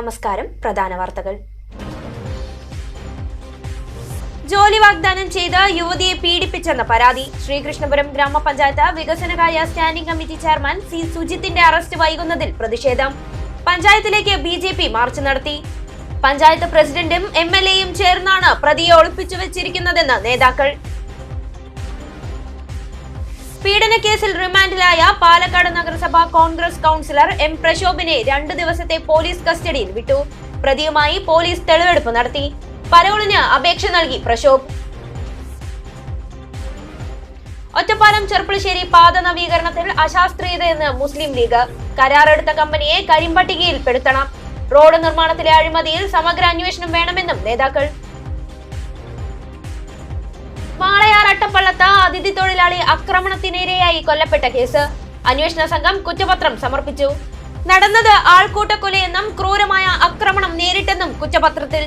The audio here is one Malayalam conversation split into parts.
നമസ്കാരം. പ്രധാന വാർത്തകൾ. ജോലി വാഗ്ദാനം ചെയ്ത് യുവതിയെ പീഡിപ്പിച്ചെന്ന പരാതി. ശ്രീകൃഷ്ണപുരം ഗ്രാമപഞ്ചായത്ത് വികസനകാര്യ സ്റ്റാൻഡിംഗ് കമ്മിറ്റി ചെയർമാൻ സി സുജിത്തിന്റെ അറസ്റ്റ് വൈകുന്നതിൽ പ്രതിഷേധം. പഞ്ചായത്തിലേക്ക് BJP മാർച്ച് നടത്തി. പഞ്ചായത്ത് പ്രസിഡന്റും MLAയും ചേർന്നാണ് പ്രതിയെ ഒളിപ്പിച്ചു വെച്ചിരിക്കുന്നതെന്ന് നേതാക്കൾ. പീഡനക്കേസിൽ റിമാൻഡിലായ പാലക്കാട് നഗരസഭ കോൺഗ്രസ് കൗൺസിലർ M പ്രശോഭിനെ 2 ദിവസത്തെ പോലീസ് കസ്റ്റഡിയിൽ വിട്ടു. പ്രതിയുമായി പോലീസ് തെളിവെടുപ്പ് നടത്തി. പരോളിന് അപേക്ഷ നൽകി പ്രശോഭ്. ഒറ്റപ്പാലം ചെർപ്പുളശ്ശേരി പാത നവീകരണത്തിൽ അശാസ്ത്രീയതയെന്ന് മുസ്ലിം ലീഗ്. കരാറെടുത്ത കമ്പനിയെ കരിമ്പട്ടികയിൽ പെടുത്തണം. റോഡ് നിർമ്മാണത്തിലെ അഴിമതിയിൽ സമഗ്ര അന്വേഷണം വേണമെന്നും നേതാക്കൾ. വാളയാർ അട്ടപ്പള്ളത്ത് അതിഥി തൊഴിലാളി ആക്രമണത്തിനിരയായി കൊല്ലപ്പെട്ട കേസ്. അന്വേഷണ സംഘം കുറ്റപത്രം സമർപ്പിച്ചു. നടന്നത് ആൾക്കൂട്ടക്കൊലയെന്നും ക്രൂരമായ ആക്രമണം നേരിട്ടെന്നും കുറ്റപത്രത്തിൽ.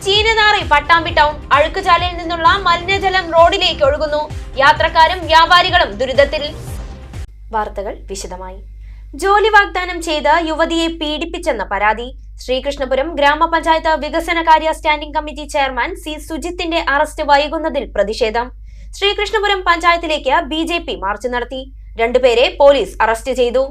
ചീനനാറി പട്ടാമ്പി ടൗൺ. അഴുക്കുചാലയിൽ നിന്നുള്ള മലിനജലം റോഡിലേക്ക് ഒഴുകുന്നു. യാത്രക്കാരും വ്യാപാരികളും ദുരിതത്തിൽ. വാർത്തകൾ വിശദമായി. ജോലി വാഗ്ദാനം ചെയ്ത് യുവതിയെ പീഡിപ്പിച്ചെന്ന പരാതി. ശ്രീകൃഷ്ണപുരം ഗ്രാമപഞ്ചായത്ത് വികസനകാര്യ സ്റ്റാൻഡിംഗ് കമ്മിറ്റി ചെയർമാൻ സി സുജിത്തിന്റെ അറസ്റ്റ് വൈകുന്നതിൽ പ്രതിഷേധം. ശ്രീകൃഷ്ണപുരം പഞ്ചായത്തിലേക്ക് BJP മാർച്ച് നടത്തി. 2 പേരെ പോലീസ് അറസ്റ്റ് ചെയ്തു.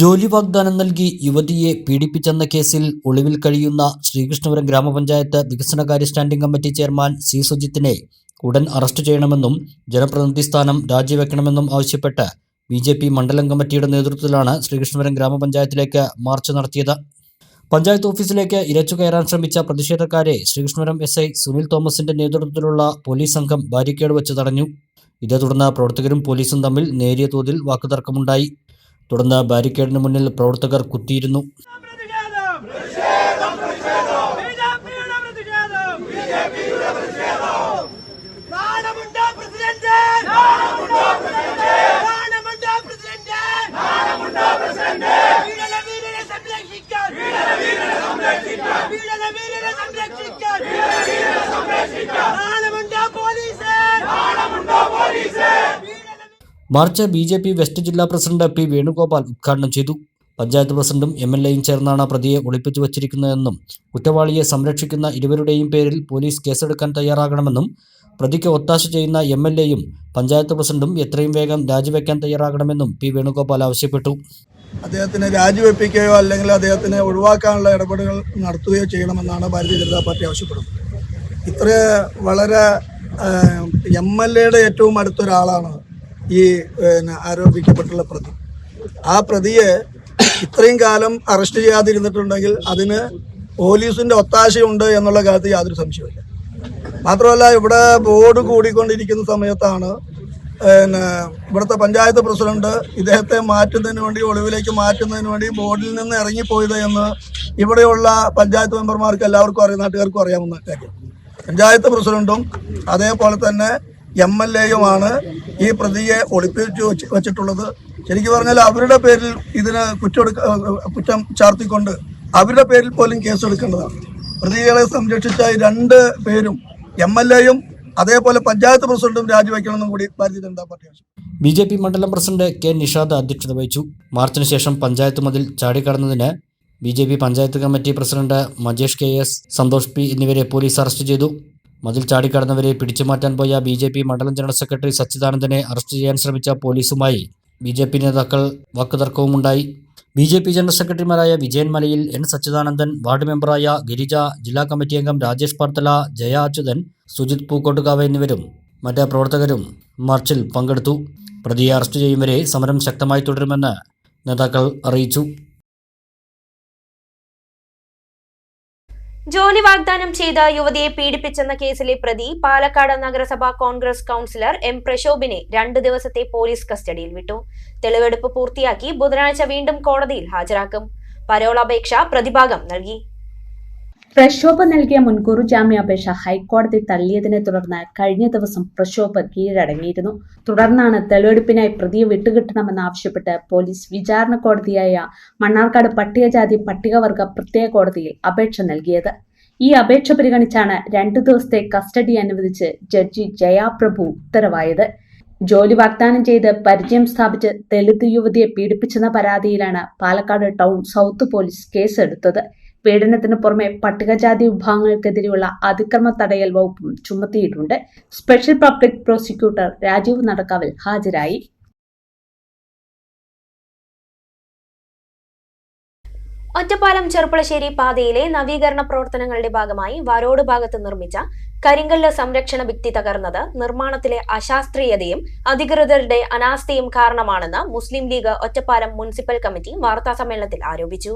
ജോലി വാഗ്ദാനം നൽകി യുവതിയെ പീഡിപ്പിച്ചെന്ന കേസിൽ ഒളിവിൽ കഴിയുന്ന ശ്രീകൃഷ്ണപുരം ഗ്രാമപഞ്ചായത്ത് വികസനകാര്യ സ്റ്റാൻഡിംഗ് കമ്മിറ്റി ചെയർമാൻ സി സുജിത്തിനെ ഉടൻ അറസ്റ്റ് ചെയ്യണമെന്നും ജനപ്രതിനിധി സ്ഥാനം രാജിവെക്കണമെന്നും ആവശ്യപ്പെട്ട് BJP മണ്ഡലം കമ്മിറ്റിയുടെ നേതൃത്വത്തിലാണ് ശ്രീകൃഷ്ണപുരം ഗ്രാമപഞ്ചായത്തിലേക്ക് മാർച്ച് നടത്തിയത്. പഞ്ചായത്ത് ഓഫീസിലേക്ക് ഇരച്ചു കയറാൻ ശ്രമിച്ച പ്രതിഷേധക്കാരെ ശ്രീകൃഷ്ണപുരം SI സുനിൽ തോമസിന്റെ നേതൃത്വത്തിലുള്ള പോലീസ് സംഘം ബാരിക്കേഡ് വെച്ച് തടഞ്ഞു. ഇതേ തുടർന്ന് പ്രവർത്തകരും പോലീസും തമ്മിൽ നേരിയ തോതിൽ വാക്കുതർക്കമുണ്ടായി. തുടർന്ന് ബാരിക്കേഡിന് മുന്നിൽ പ്രവർത്തകർ കുത്തിയിരുന്നു. മാർച്ച് BJP വെസ്റ്റ് ജില്ലാ പ്രസിഡന്റ് P വേണുഗോപാൽ ഉദ്ഘാടനം ചെയ്തു. പഞ്ചായത്ത് പ്രസിഡന്റും MLAയും ചേർന്നാണ് പ്രതിയെ ഒളിപ്പിച്ചു വച്ചിരിക്കുന്നതെന്നും കുറ്റവാളിയെ സംരക്ഷിക്കുന്ന ഇരുവരുടെയും പേരിൽ പോലീസ് കേസെടുക്കാൻ തയ്യാറാകണമെന്നും പ്രതിക്ക് ഒത്താശ ചെയ്യുന്ന MLAയും പഞ്ചായത്ത് പ്രസിഡന്റും എത്രയും വേഗം രാജിവെക്കാൻ തയ്യാറാകണമെന്നും P വേണുഗോപാൽ ആവശ്യപ്പെട്ടു. അദ്ദേഹത്തിനെ രാജിവെപ്പിക്കുകയോ അല്ലെങ്കിൽ അദ്ദേഹത്തിനെ ഒഴിവാക്കാനുള്ള ഇടപെടലുകൾ നടത്തുകയോ ചെയ്യണമെന്നാണ് ഭാരതീയ ജനതാ പാർട്ടി ആവശ്യപ്പെടുന്നത്. ഇത്ര വളരെ MLAയുടെ ഏറ്റവും അടുത്തൊരാളാണ് ഈ ആരോപിക്കപ്പെട്ടുള്ള പ്രതി. ആ പ്രതിയെ ഇത്രയും കാലം അറസ്റ്റ് ചെയ്യാതിരുന്നിട്ടുണ്ടെങ്കിൽ അതിന് പോലീസിൻ്റെ ഒത്താശയുണ്ട് എന്നുള്ള കാര്യത്തിൽ യാതൊരു സംശയമില്ല. മാത്രമല്ല, ഇവിടെ ബോർഡ് കൂടിക്കൊണ്ടിരിക്കുന്ന സമയത്താണ് ഇവിടുത്തെ പഞ്ചായത്ത് പ്രസിഡന്റ് ഇദ്ദേഹത്തെ മാറ്റുന്നതിന് വേണ്ടി, ഒളിവിലേക്ക് മാറ്റുന്നതിന് വേണ്ടി ബോർഡിൽ നിന്ന് ഇറങ്ങിപ്പോയത് എന്ന് ഇവിടെയുള്ള പഞ്ചായത്ത് മെമ്പർമാർക്ക് എല്ലാവർക്കും അറിയാം, നാട്ടുകാർക്കും അറിയാവുന്ന കാര്യം. പഞ്ചായത്ത് പ്രസിഡന്റും അതേപോലെ തന്നെ MLAയുമാണ് ഈ പ്രതിയെ ഒളിപ്പിച്ചു വച്ചിട്ടുള്ളത്. ശരിക്കും പറഞ്ഞാൽ അവരുടെ പേരിൽ ഇതിന് കുറ്റം ചാർത്തിക്കൊണ്ട് അവരുടെ പേരിൽ പോലും കേസെടുക്കേണ്ടതാണ്. പ്രതികളെ സംരക്ഷിച്ച 2 പേരും MLAയും അതേപോലെ പഞ്ചായത്ത് പ്രസിഡന്റും രാജിവെക്കണമെന്നും കൂടി ഭാരതീയ ജനതാ പാർട്ടി ആവശ്യം. BJP മണ്ഡലം പ്രസിഡന്റ് K നിഷാദ് അധ്യക്ഷത വഹിച്ചു. മാർച്ചിന് ശേഷം പഞ്ചായത്ത് മതിൽ ചാടിക്കടന്നതിന് BJP panchayat committee president Majesh KS, Santhosh P എന്നിവരെ പോലീസ് അറസ്റ്റ് ചെയ്തു. മതിൽ ചാടിക്കടന്നവരെ പിടിച്ചുമാറ്റാൻ പോയ BJP മണ്ഡലം ജനറൽ സെക്രട്ടറി സച്ചിദാനന്ദനെ അറസ്റ്റ് ചെയ്യാൻ ശ്രമിച്ച പോലീസുമായി BJP നേതാക്കൾ വാക്കുതർക്കവുമുണ്ടായി. BJP ജനറൽ സെക്രട്ടറിമാരായ വിജയൻ മലയിൽ, N സച്ചിദാനന്ദൻ, വാർഡ് മെമ്പറായ ഗിരിജ, ജില്ലാ കമ്മിറ്റി അംഗം രാജേഷ് പാർത്തല, ജയ അച്യുതൻ, സുജിത് പൂക്കോട്ടുകാവ് എന്നിവരും മറ്റ് പ്രവർത്തകരും മാർച്ചിൽ പങ്കെടുത്തു. പ്രതിയെ അറസ്റ്റ് ചെയ്യും വരെ സമരം ശക്തമായി തുടരുമെന്ന് നേതാക്കൾ അറിയിച്ചു. ജോലി വാഗ്ദാനം ചെയ്ത യുവതിയെ പീഡിപ്പിച്ചെന്ന കേസിലെ പ്രതി പാലക്കാട് നഗരസഭാ കോൺഗ്രസ് കൗൺസിലർ എം പ്രശോഭിനെ 2 ദിവസത്തെ പോലീസ് കസ്റ്റഡിയിൽ വിട്ടു. തെളിവെടുപ്പ് പൂർത്തിയാക്കി ബുധനാഴ്ച വീണ്ടും കോടതിയിൽ ഹാജരാക്കും. പരോൾ അപേക്ഷ പ്രതിഭാഗം നൽകി. പ്രക്ഷോഭ് നൽകിയ മുൻകൂർ ജാമ്യാപേക്ഷ ഹൈക്കോടതി തള്ളിയതിനെ തുടർന്ന് കഴിഞ്ഞ ദിവസം പ്രക്ഷോഭ് കീഴടങ്ങിയിരുന്നു. തുടർന്നാണ് തെളിവെടുപ്പിനായി പ്രതിയെ വിട്ടുകിട്ടണമെന്നാവശ്യപ്പെട്ട് പോലീസ് വിചാരണ കോടതിയായ മണ്ണാർക്കാട് പട്ടികജാതി പട്ടികവർഗ പ്രത്യേക കോടതിയിൽ അപേക്ഷ നൽകിയത്. ഈ അപേക്ഷ പരിഗണിച്ചാണ് 2 ദിവസത്തെ കസ്റ്റഡി അനുവദിച്ച് ജഡ്ജി ജയാപ്രഭു ഉത്തരവായത്. ജോലി വാഗ്ദാനം ചെയ്ത് പരിചയം സ്ഥാപിച്ച് ദളിത് യുവതിയെ പീഡിപ്പിച്ചെന്ന പരാതിയിലാണ് പാലക്കാട് ടൗൺ സൗത്ത് പോലീസ് കേസെടുത്തത്. പീഡനത്തിന് പുറമെ പട്ടികജാതി വിഭാഗങ്ങൾക്കെതിരെയുള്ള അതിക്രമ തടയൽ വകുപ്പും ചുമത്തിയിട്ടുണ്ട്. സ്പെഷ്യൽ പബ്ലിക് പ്രോസിക്യൂട്ടർ രാജീവ് നടക്കാവിൽ ഹാജരായി. ഒറ്റപ്പാലം ചെറുപ്പുളശ്ശേരി പാതയിലെ നവീകരണ പ്രവർത്തനങ്ങളുടെ ഭാഗമായി വരോട് ഭാഗത്ത് നിർമ്മിച്ച കരിങ്കല്ല് സംരക്ഷണ ഭിത്തി തകർന്നത് നിർമ്മാണത്തിലെ അശാസ്ത്രീയതയും അധികൃതരുടെ അനാസ്ഥയും കാരണമാണെന്ന് മുസ്ലിം ലീഗ് ഒറ്റപ്പാലം മുനിസിപ്പൽ കമ്മിറ്റി വാർത്താസമ്മേളനത്തിൽ ആരോപിച്ചു.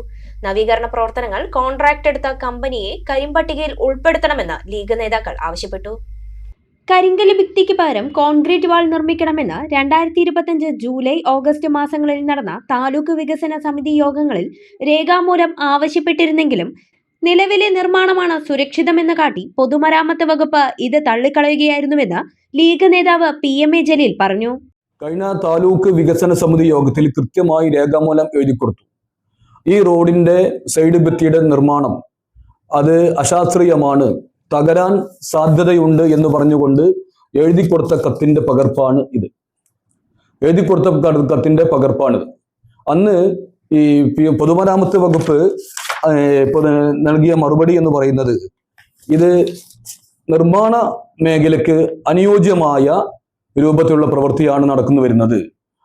നവീകരണ പ്രവർത്തനങ്ങൾ കോൺട്രാക്ട് എടുത്ത കമ്പനിയെ കരിമ്പട്ടികയിൽ ഉൾപ്പെടുത്തണമെന്ന് ലീഗ് നേതാക്കൾ ആവശ്യപ്പെട്ടു. കരിങ്കല്ല് ഭിത്തിക്ക് പകരം കോൺക്രീറ്റ് വാൾ നിർമ്മിക്കണമെന്ന് 2025 ജൂലൈ ഓഗസ്റ്റ് മാസങ്ങളിൽ നടന്ന താലൂക്ക് വികസന സമിതി യോഗങ്ങളിൽ രേഖാമൂലം ആവശ്യപ്പെട്ടിരുന്നെങ്കിലും നിലവിലെ നിർമ്മാണമാണ് സുരക്ഷിതമെന്ന് കാട്ടി പൊതുമരാമത്ത് വകുപ്പ് ഇത് തള്ളിക്കളയുകയായിരുന്നുവെന്ന് ലീഗ് നേതാവ് PMA ജലീൽ പറഞ്ഞു. കഴിഞ്ഞ താലൂക്ക് വികസന സമിതി യോഗത്തിൽ കൃത്യമായി രേഖാമൂലം എഴുതി കൊടുത്തു. ഈ റോഡിന്റെ സൈഡ് ഭിത്തിയുടെ നിർമ്മാണം അത് അശാസ്ത്രീയമാണ്, തകരാൻ സാധ്യതയുണ്ട് എന്ന് പറഞ്ഞുകൊണ്ട് എഴുതി കൊടുത്ത കത്തിന്റെ പകർപ്പാണ് ഇത്. അന്ന് ഈ പൊതുമരാമത്ത് വകുപ്പ് നൽകിയ മറുപടി എന്ന് പറയുന്നത് ഇത് നിർമ്മാണ മേഖലയ്ക്ക് അനുയോജ്യമായ രൂപത്തിലുള്ള പ്രവൃത്തിയാണ് നടക്കുന്നു വരുന്നത്,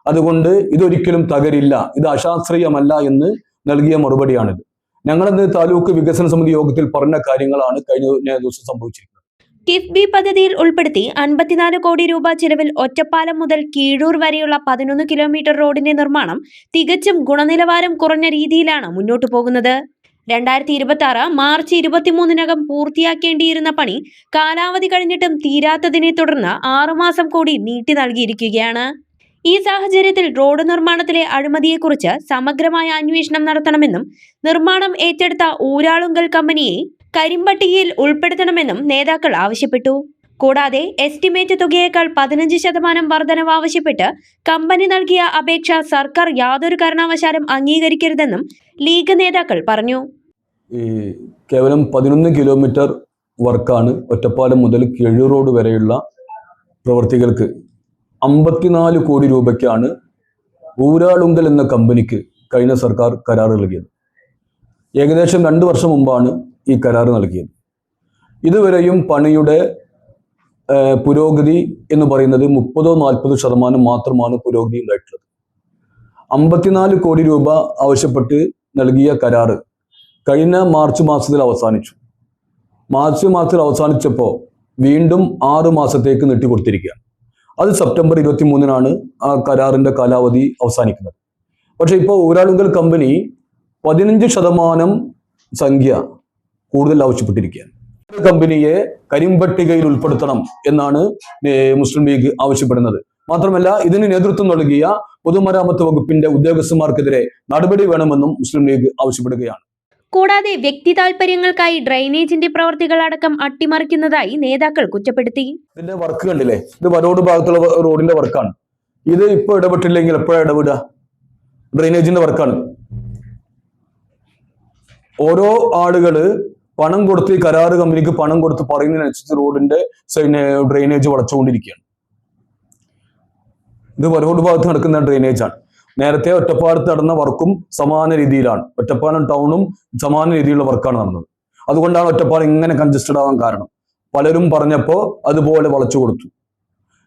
അതുകൊണ്ട് ഇതൊരിക്കലും തകരില്ല, ഇത് അശാസ്ത്രീയമല്ല എന്ന് നൽകിയ മറുപടിയാണിത്. ഞങ്ങളന്ന് താലൂക്ക് വികസന സമിതി യോഗത്തിൽ പറഞ്ഞ കാര്യങ്ങളാണ് കഴിഞ്ഞ ദിവസം സംഭവിച്ചിരിക്കുന്നത്. കിഫ്ബി പദ്ധതിയിൽ ഉൾപ്പെടുത്തി 54 കോടി രൂപ ചിലവിൽ ഒറ്റപ്പാലം മുതൽ കീഴൂർ വരെയുള്ള 11 കിലോമീറ്റർ റോഡിന്റെ നിർമ്മാണം തികച്ചും ഗുണനിലവാരം കുറഞ്ഞ രീതിയിലാണ് മുന്നോട്ടു പോകുന്നത്. 2026 മാർച്ച് 23-നകം പൂർത്തിയാക്കേണ്ടിയിരുന്ന പണി കാലാവധി കഴിഞ്ഞിട്ടും തീരാത്തതിനെ തുടർന്ന് 6 മാസം കൂടി നീട്ടി നൽകിയിരിക്കുകയാണ്. ഈ സാഹചര്യത്തിൽ റോഡ് നിർമ്മാണത്തിലെ അഴിമതിയെക്കുറിച്ച് സമഗ്രമായ അന്വേഷണം നടത്തണമെന്നും നിർമ്മാണം ഏറ്റെടുത്ത ഊരാളുങ്കൽ കമ്പനിയെ കരിമ്പട്ടികയിൽ ഉൾപ്പെടുത്തണമെന്നും നേതാക്കൾ ആവശ്യപ്പെട്ടു. കൂടാതെ എസ്റ്റിമേറ്റ് തുകയേക്കാൾ 15% വർധനവ് ആവശ്യപ്പെട്ട് കമ്പനി നൽകിയ അപേക്ഷ സർക്കാർ യാതൊരു കാരണവശാലും അംഗീകരിക്കരുതെന്നും ലീഗ് നേതാക്കൾ പറഞ്ഞു. കേവലം 11 കിലോമീറ്റർ വർക്കാണ് ഒറ്റപ്പാലം മുതൽ കീഴൂർ റോഡ് വരെയുള്ള പ്രവർത്തികൾക്ക് 54 കോടി രൂപയ്ക്കാണ് ഊരാളുങ്കൽ എന്ന കമ്പനിക്ക് കഴിഞ്ഞ സർക്കാർ കരാർ നൽകിയത്. ഏകദേശം 2 വർഷം മുമ്പാണ് ഈ കരാർ നൽകിയത്. ഇതുവരെയും പണിയുടെ പുരോഗതി എന്ന് പറയുന്നത് 30-40% മാത്രമാണ് പുരോഗതി ഉണ്ടായിട്ടുള്ളത്. 54 കോടി രൂപ ആവശ്യപ്പെട്ട് നൽകിയ കരാർ കഴിഞ്ഞ മാർച്ച് മാസത്തിൽ അവസാനിച്ചു. മാർച്ച് മാസത്തിൽ അവസാനിച്ചപ്പോൾ വീണ്ടും 6 മാസത്തേക്ക് നീട്ടിക്കൊടുത്തിരിക്കുകയാണ്. അത് സെപ്റ്റംബർ 23-നാണ് ആ കരാറിന്റെ കാലാവധി അവസാനിക്കുന്നത്. പക്ഷെ ഇപ്പോൾ ഊരാളുങ്കൽ കമ്പനി 15% സംഖ്യ കൂടുതൽ ആവശ്യപ്പെട്ടിരിക്കുകയാണ്. കമ്പനിയെ കരിമ്പട്ടികയിൽ ഉൾപ്പെടുത്തണം എന്നാണ് മുസ്ലിം ലീഗ് ആവശ്യപ്പെടുന്നത്. മാത്രമല്ല ഇതിന് നേതൃത്വം നൽകിയ പൊതുമരാമത്ത് വകുപ്പിന്റെ ഉദ്യോഗസ്ഥന്മാർക്കെതിരെ നടപടി വേണമെന്നും മുസ്ലിം ലീഗ് ആവശ്യപ്പെടുകയാണ്. കൂടാതെ വ്യക്തി താൽപര്യങ്ങൾക്കായി ഡ്രൈനേജിന്റെ പ്രവർത്തികൾ അടക്കം അട്ടിമറിക്കുന്നതായി നേതാക്കൾ കുറ്റപ്പെടുത്തി. ഇതിന്റെ വർക്ക് കണ്ടില്ലേ, ഇത് വരോട് ഭാഗത്തുള്ള റോഡിന്റെ വർക്കാണ്. ഇത് ഇപ്പൊ ഇടപെട്ടില്ലെങ്കിൽ എപ്പോഴാണ് ഇടപെടുക? ഡ്രൈനേജിന്റെ വർക്കാണ്. ഓരോ ആളുകള് പണം കൊടുത്ത് കരാറ് കമ്പനിക്ക് പണം കൊടുത്ത് പറയുന്നതിനനുസരിച്ച് റോഡിന്റെ ഡ്രൈനേജ് വളച്ചുകൊണ്ടിരിക്കുകയാണ്. ഇത് വരോട് ഭാഗത്ത് നടക്കുന്ന ഡ്രൈനേജാണ്. നേരത്തെ ഒറ്റപ്പാലത്ത് നടന്ന വർക്കും സമാന രീതിയിലാണ്. ഒറ്റപ്പാലം ടൗണും സമാന രീതിയിലുള്ള വർക്കാണ് നടന്നത്. അതുകൊണ്ടാണ് ഒറ്റപ്പാലം ഇങ്ങനെ കൺജസ്റ്റഡ് ആവാൻ കാരണം. പലരും പറഞ്ഞപ്പോൾ അതുപോലെ വളച്ചു കൊടുത്തു.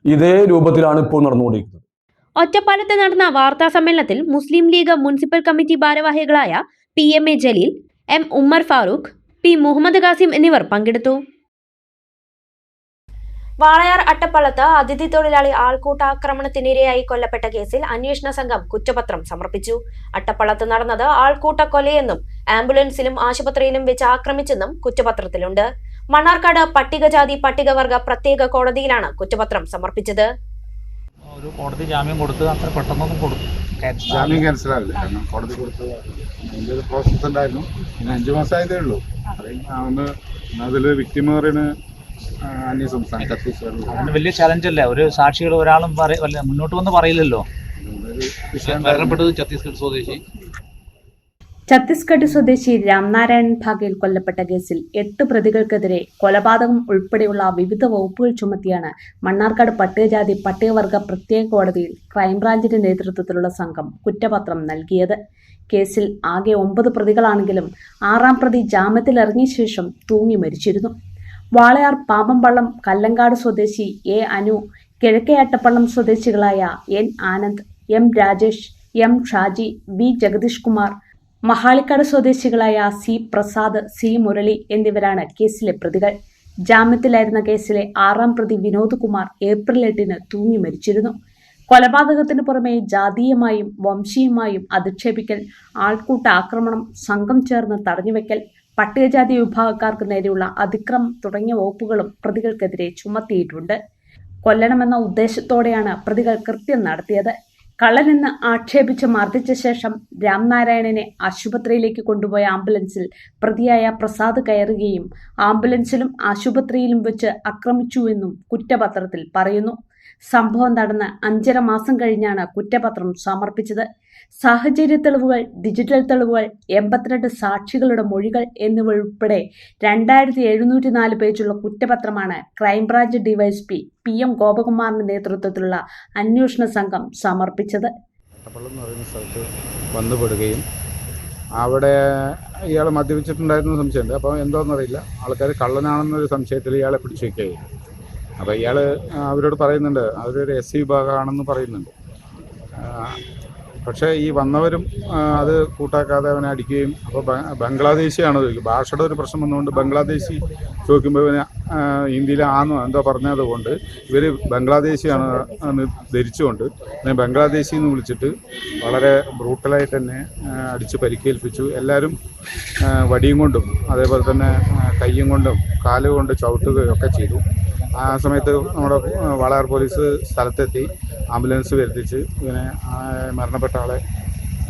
ഇതേ രൂപത്തിലാണ് ഇപ്പോൾ നടന്നുകൊണ്ടിരിക്കുന്നത്. ഒറ്റപ്പാലത്ത് നടന്ന വാർത്താ സമ്മേളനത്തിൽ മുസ്ലിം ലീഗ് മുനിസിപ്പൽ കമ്മിറ്റി ഭാരവാഹികളായ PMA Jaleel, M Ummer Farooq, P Muhammad Khasim എന്നിവർ പങ്കെടുത്തു. വാളയാർ അട്ടപ്പള്ളത്ത് അതിഥി തൊഴിലാളി ആൾക്കൂട്ടാക്രമണത്തിനിരയായി കൊല്ലപ്പെട്ട കേസിൽ അന്വേഷണ സംഘം കുറ്റപത്രം സമർപ്പിച്ചു. അട്ടപ്പള്ളത്ത് നടന്നത് ആൾക്കൂട്ട കൊലയെന്നും ആംബുലൻസിലും ആശുപത്രിയിലും വെച്ച് ആക്രമിച്ചെന്നും കുറ്റപത്രത്തിലുണ്ട്. മണ്ണാർക്കാട് പട്ടികജാതി പട്ടികവർഗ പ്രത്യേക കോടതിയിലാണ് കുറ്റപത്രം സമർപ്പിച്ചത്. ഒരു കോടതി ജാമ്യം കൊടുത്ത് അത്ര പെട്ടെന്നൊന്നും ജാമ്യം ക്യാൻസലാവില്ല. കാരണം കോടതി കൊടുത്ത് അതിൻ്റെ ഒരു പ്രോസസ് ഉണ്ടായിരുന്നു. പിന്നെ 5 മാസമായതേ ഉള്ളൂ. അതിൽ വിക്ടിം പറയുന്ന അന്യ സംസ്ഥാന ഛത്തീസ്ഗഡ് അതിന് വലിയ ചലഞ്ച് അല്ലേ. ഒരു സാക്ഷികൾ ഒരാളും മുന്നോട്ട് വന്ന് പറയില്ലല്ലോ. മരണപ്പെട്ടത് ഛത്തീസ്ഗഡ് സ്വദേശി ഛത്തീസ്ഗഡ് സ്വദേശി രാംനാരായൺ ഭാഗേൽ കൊല്ലപ്പെട്ട കേസിൽ 8 പ്രതികൾക്കെതിരെ കൊലപാതകം ഉൾപ്പെടെയുള്ള വിവിധ വകുപ്പുകൾ ചുമത്തിയാണ് മണ്ണാർക്കാട് പട്ടികജാതി പട്ടികവർഗ പ്രത്യേക കോടതിയിൽ ക്രൈംബ്രാഞ്ചിന്റെ നേതൃത്വത്തിലുള്ള സംഘം കുറ്റപത്രം നൽകിയത്. കേസിൽ ആകെ 9 പ്രതികളാണെങ്കിലും 6ാം പ്രതി ജാമ്യത്തിലിറങ്ങിയ ശേഷം തൂങ്ങി മരിച്ചിരുന്നു. വാളയാർ പാമ്പംപള്ളം കല്ലങ്കാട് സ്വദേശി എ അനു, കിഴക്കേ അട്ടപ്പള്ളം സ്വദേശികളായ N Anand, M Rajesh, M Shaji, B Jagadish Kumar, Mahalikkad സ്വദേശികളായ സി പ്രസാദ്, സി മുരളി എന്നിവരാണ് കേസിലെ പ്രതികൾ. ജാമ്യത്തിലായിരുന്ന കേസിലെ 6ാം പ്രതി വിനോദ് കുമാർ ഏപ്രിൽ 8-ന് തൂങ്ങി മരിച്ചിരുന്നു. കൊലപാതകത്തിന് പുറമെ ജാതീയമായും വംശീയമായും അധിക്ഷേപിക്കൽ, ആൾക്കൂട്ട ആക്രമണം, സംഘം ചേർന്ന് തടഞ്ഞുവെക്കൽ, പട്ടികജാതി വിഭാഗക്കാർക്ക് നേരെയുള്ള അതിക്രമം തുടങ്ങിയ വകുപ്പുകളും പ്രതികൾക്കെതിരെ ചുമത്തിയിട്ടുണ്ട്. കൊല്ലണമെന്ന ഉദ്ദേശത്തോടെയാണ് പ്രതികൾ കൃത്യം നടത്തിയത്. കള്ളനെന്ന് ആക്ഷേപിച്ച് മർദ്ദിച്ച ശേഷം രാംനാരായണനെ ആശുപത്രിയിലേക്ക് കൊണ്ടുപോയ ആംബുലൻസിൽ പ്രതിയായ പ്രസാദ് കയറുകയും ആംബുലൻസിലും ആശുപത്രിയിലും വെച്ച് ആക്രമിച്ചുവെന്നും കുറ്റപത്രത്തിൽ പറയുന്നു. സംഭവം നടന്ന് 5.5 മാസം കഴിഞ്ഞാണ് കുറ്റപത്രം സമർപ്പിച്ചത്. സാഹചര്യ തെളിവുകൾ, ഡിജിറ്റൽ തെളിവുകൾ, 82 സാക്ഷികളുടെ മൊഴികൾ എന്നിവ ഉൾപ്പെടെ 2704 പേജുള്ള കുറ്റപത്രമാണ് ക്രൈംബ്രാഞ്ച് ഡിവൈഎസ്പി PM ഗോപകുമാറിന്റെ നേതൃത്വത്തിലുള്ള അന്വേഷണ സംഘം സമർപ്പിച്ചത്. അട്ടപ്പള്ളം എന്ന് പറയുന്ന സ്ഥലത്ത് വന്നുപെടുകയും അവിടെ ഇയാൾ മദ്യപിച്ചിട്ടുണ്ടായിരുന്ന സംശയമുണ്ട്. അപ്പോൾ എന്തോന്നറിയില്ല, ആൾക്കാർ കള്ളനാണെന്നൊരു സംശയത്തിൽ ഇയാളെ പിടിച്ചു വയ്ക്കുകയും അപ്പോൾ ഇയാൾ അവരോട് പറയുന്നുണ്ട് അവരൊരു SC വിഭാഗമാണെന്ന് പറയുന്നുണ്ട്. പക്ഷേ ഈ വന്നവരും അത് കൂട്ടാക്കാതെ അവനെ അടിക്കുകയും, അപ്പോൾ ബംഗ്ലാദേശിയാണോ ചോദിക്കും. ഭാഷയുടെ ഒരു പ്രശ്നം വന്നുകൊണ്ട് ബംഗ്ലാദേശി ചോദിക്കുമ്പോൾ ഇവന് ഹിന്ദിയിലാണോ എന്തോ പറഞ്ഞതുകൊണ്ട് ഇവർ ബംഗ്ലാദേശിയാണ് ധരിച്ചുകൊണ്ട് ബംഗ്ലാദേശി എന്ന് വിളിച്ചിട്ട് വളരെ ബ്രൂട്ടലായിട്ട് തന്നെ അടിച്ച് പരിക്കേൽപ്പിച്ചു. എല്ലാവരും വടിയും കൊണ്ടും അതേപോലെ തന്നെ കയ്യും കൊണ്ടും കാലുകൊണ്ട് ചവിട്ടുകയൊക്കെ ചെയ്തു. ആ സമയത്ത് നമ്മുടെ വാളയാർ പോലീസ് സ്ഥലത്തെത്തി ആംബുലൻസ് വരുത്തിച്ച് ഇവനെ മരണപ്പെട്ട ആളെ,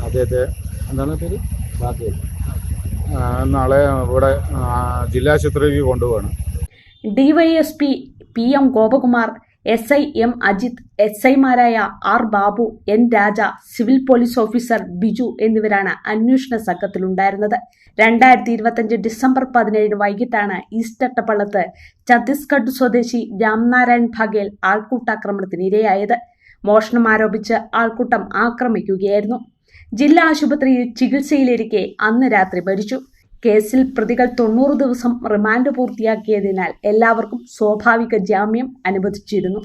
അദ്ദേഹത്തെ എന്താണ് പേര്, നാളെ ഇവിടെ ജില്ലാ ആശുപത്രിയിലേക്ക് കൊണ്ടുപോകണം. DYSP PM Gopakumar, SI M Ajith, SIമാരായ R Babu, N Raja, civil police officer Biju എന്നിവരാണ് അന്വേഷണ സംഘത്തിലുണ്ടായിരുന്നത്. 2025 ഡിസംബർ 17 വൈകിട്ടാണ് ഈസ്റ്റ് അട്ടപ്പള്ളത്ത് ഛത്തീസ്ഗഡ് സ്വദേശി രാംനാരായൺ ഭാഗേൽ ആൾക്കൂട്ടാക്രമണത്തിന് ഇരയായത്. മോഷണം ആരോപിച്ച് ആൾക്കൂട്ടം ആക്രമിക്കുകയായിരുന്നു. ജില്ലാ ആശുപത്രിയിൽ ചികിത്സയിലിരിക്കെ അന്ന് രാത്രി മരിച്ചു. കേസിൽ പ്രതികൾ 90 ദിവസം റിമാൻഡ് പൂർത്തിയാക്കിയതിനാൽ എല്ലാവർക്കും സ്വാഭാവിക ജാമ്യം അനുവദിച്ചിരുന്നു.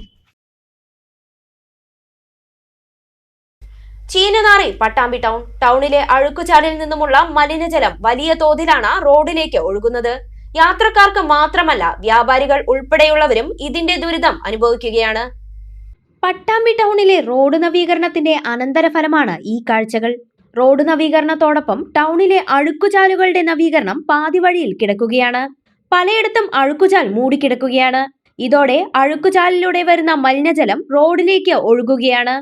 ചീനനാറി പട്ടാമ്പി ടൗണിലെ അഴുക്കുചാലിൽ നിന്നുമുള്ള മലിനജലം വലിയ തോതിലാണ് റോഡിലേക്ക് ഒഴുകുന്നത്. യാത്രക്കാർക്ക് മാത്രമല്ല, വ്യാപാരികൾ ഉൾപ്പെടെയുള്ളവരും ഇതിന്റെ ദുരിതം അനുഭവിക്കുകയാണ്. പട്ടാമ്പി ടൗണിലെ റോഡ് നവീകരണത്തിന്റെ അനന്തരഫലമാണ് ഈ കാഴ്ചകൾ. റോഡ് നവീകരണത്തോടൊപ്പം ടൗണിലെ അഴുക്കുചാലുകളുടെ നവീകരണം പാതിവഴിയിൽ കിടക്കുകയാണ്. പലയിടത്തും അഴുക്കുചാൽ മൂടിക്കിടക്കുകയാണ്. ഇതോടെ അഴുക്കുചാലിലൂടെ വരുന്ന മലിനജലം റോഡിലേക്ക് ഒഴുകുകയാണ്.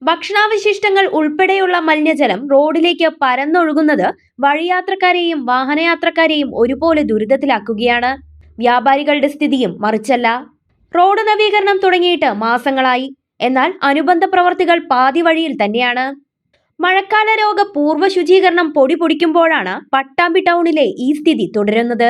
ഭക്ഷണാവശിഷ്ടങ്ങൾ ഉൾപ്പെടെയുള്ള മലിനജലം റോഡിലേക്ക് പരന്നൊഴുകുന്നത് വഴിയാത്രക്കാരെയും വാഹനയാത്രക്കാരെയും ഒരുപോലെ ദുരിതത്തിലാക്കുകയാണ്. വ്യാപാരികളുടെ സ്ഥിതിയും മറിച്ചല്ല. റോഡ് നവീകരണം തുടങ്ങിയിട്ട് മാസങ്ങളായി, എന്നാൽ അനുബന്ധ പ്രവർത്തികൾ പാതി വഴിയിൽ തന്നെയാണ്. മഴക്കാല രോഗ പൂർവ്വ ശുചീകരണം പൊടിപൊടിക്കുമ്പോഴാണ് പട്ടാമ്പി ടൗണിലെ ഈ സ്ഥിതി തുടരുന്നത്.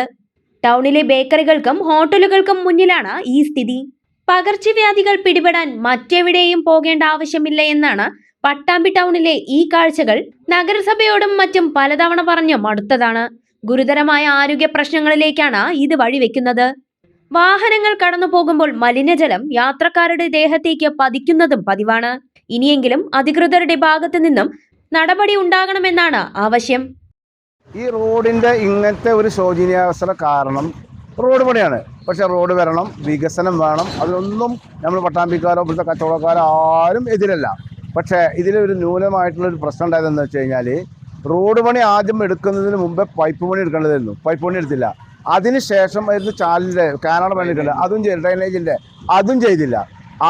ടൗണിലെ ബേക്കറികൾക്കും ഹോട്ടലുകൾക്കും മുന്നിലാണ് ഈ സ്ഥിതി. പകർച്ചവ്യാധികൾ പിടിപെടാൻ മറ്റെവിടെയും പോകേണ്ട ആവശ്യമില്ല എന്നാണ് പട്ടാമ്പി ടൗണിലെ ഈ കാഴ്ചകൾ നഗരസഭയോടും മറ്റും പലതവണ പറഞ്ഞു മടുത്തതാണ്. ഗുരുതരമായ ആരോഗ്യ പ്രശ്നങ്ങളിലേക്കാണ് ഇത് വഴിവെക്കുന്നത്. വാഹനങ്ങൾ കടന്നു പോകുമ്പോൾ മലിനജലം യാത്രക്കാരുടെ ദേഹത്തേക്ക് പതിക്കുന്നതും പതിവാണ്. ഇനിയെങ്കിലും അധികൃതരുടെ ഭാഗത്തു നിന്നും നടപടി ഉണ്ടാകണമെന്നാണ് ആവശ്യം. ഈ റോഡിന്റെ ഇങ്ങനത്തെ ഒരു ശോചനീയാവസ്ഥ കാരണം റോഡ് പണിയാണ്. പക്ഷെ റോഡ് വരണം, വികസനം വേണം, അതിനൊന്നും നമ്മൾ പട്ടാമ്പിക്കാരോ ഇവിടുത്തെ കച്ചവടക്കാരോ ആരും എതിരല്ല. പക്ഷേ ഇതിലൊരു ന്യൂനമായിട്ടുള്ളൊരു പ്രശ്നം ഉണ്ടായതെന്ന് വെച്ച് കഴിഞ്ഞാൽ റോഡ് പണി ആദ്യം എടുക്കുന്നതിന് മുമ്പേ പൈപ്പ് പണി എടുക്കേണ്ടതായിരുന്നു. പൈപ്പ് പണി എടുത്തില്ല. അതിനുശേഷം ആയിരുന്നു ചാലിൻ്റെ കാനഡ പണി എടുക്കേണ്ടത്, അതും ഡ്രൈനേജിൻ്റെ അതും ചെയ്തില്ല.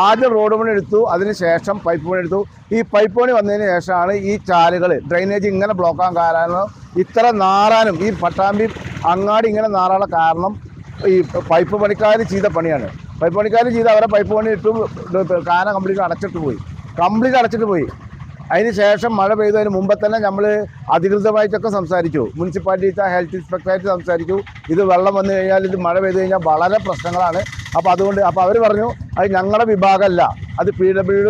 ആദ്യം റോഡ് പണി എടുത്തു, അതിനുശേഷം പൈപ്പ് പണി എടുത്തു. ഈ പൈപ്പ് പണി വന്നതിന് ശേഷമാണ് ഈ ചാലുകൾ ഡ്രൈനേജ് ഇങ്ങനെ ബ്ലോക്കാൻ കാരണം, ഇത്ര നാറാനും ഈ പട്ടാമ്പി അങ്ങാടി ഇങ്ങനെ നാറാനുള്ള കാരണം ഈ പൈപ്പ് പണിക്കാർ ചെയ്ത പണിയാണ്. പൈപ്പ് പണിക്കാർ ചെയ്ത് അവരെ പൈപ്പ് പണി ഇട്ടു, കാന കംപ്ലീറ്റ് അടച്ചിട്ട് പോയി. അതിന് ശേഷം മഴ പെയ്തതിന് മുമ്പ് തന്നെ നമ്മൾ അധികൃതമായിട്ടൊക്കെ സംസാരിച്ചു. മുനിസിപ്പാലിറ്റി ഹെൽത്ത് ഇൻസ്പെക്ടറായിട്ട് സംസാരിച്ചു. ഇത് വെള്ളം വന്നു കഴിഞ്ഞാൽ, ഇത് മഴ പെയ്തു കഴിഞ്ഞാൽ വളരെ പ്രശ്നങ്ങളാണ്. അപ്പോൾ അതുകൊണ്ട് അവർ പറഞ്ഞു അത് ഞങ്ങളുടെ വിഭാഗമല്ല, അത് PWD